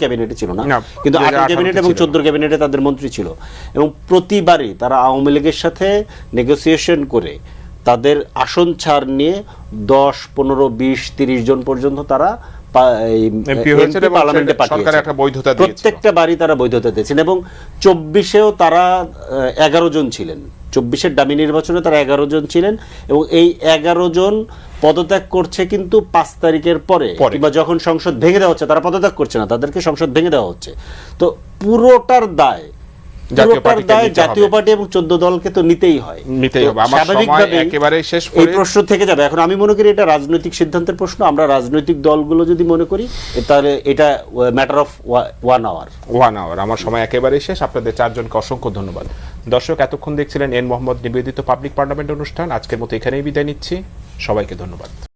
ক্যাবিনেটে ছিল না, কিন্তু 8 ক্যাবিনেট এবং 14 ক্যাবিনেটে তাদের মন্ত্রী ছিল। এবং প্রতিবারই তারা আওয়ামী লীগের সাথে নেগোসিয়েশন করে তাদের আসন ছাড় নিয়ে 10, 15, 20, 30 জন পর্যন্ত তারা পার্লামেন্টে পাঠিয়েছে। প্রত্যেকটা বাড়ি তারা বৈধতা দিয়েছেন এবং 24-এও তারা 11 জন ছিলেন। 24-এর ডামি নির্বাচনে তারা 11 জন ছিলেন এবং এই 11 জন পদত্যাগ করছে কিন্তু 5 তারিখের পরে, কিংবা যখন সংসদ ভেঙে দেওয়া হচ্ছে তারা পদত্যাগ করছে না, তাদেরকে সংসদ ভেঙে দেওয়া হচ্ছে। তো পুরোটার দায় জাতীয় পুরোটার পার্টিকে দায় নিতে জাতীয় হবে। পার্টি এবং 14 দলকে তো নিতেই হয়। নিতেই হবে। তো আমার সময় স্বাভাবিকভাবেই একেবারে শেষ এই করে প্রশ্ন থেকে যাবে। এখন আমি মনে করি এটা রাজনৈতিক সিদ্ধান্তের প্রশ্ন। আমরা রাজনৈতিক দলগুলো যদি মনে করি তাহলে এটা ম্যাটার অফ 1 আওয়ার। 1 আওয়ার। আমার সময় একেবারেই শেষ। আপনাদের চারজনকে অসংখ্য ধন্যবাদ। দর্শক, এতক্ষণ দেখছিলেন এন মোহাম্মদ নিবেদিত পাবলিক পার্লামেন্ট অনুষ্ঠান। আজকের মতো এখানেই বিদায় নিচ্ছি। সবাইকে ধন্যবাদ।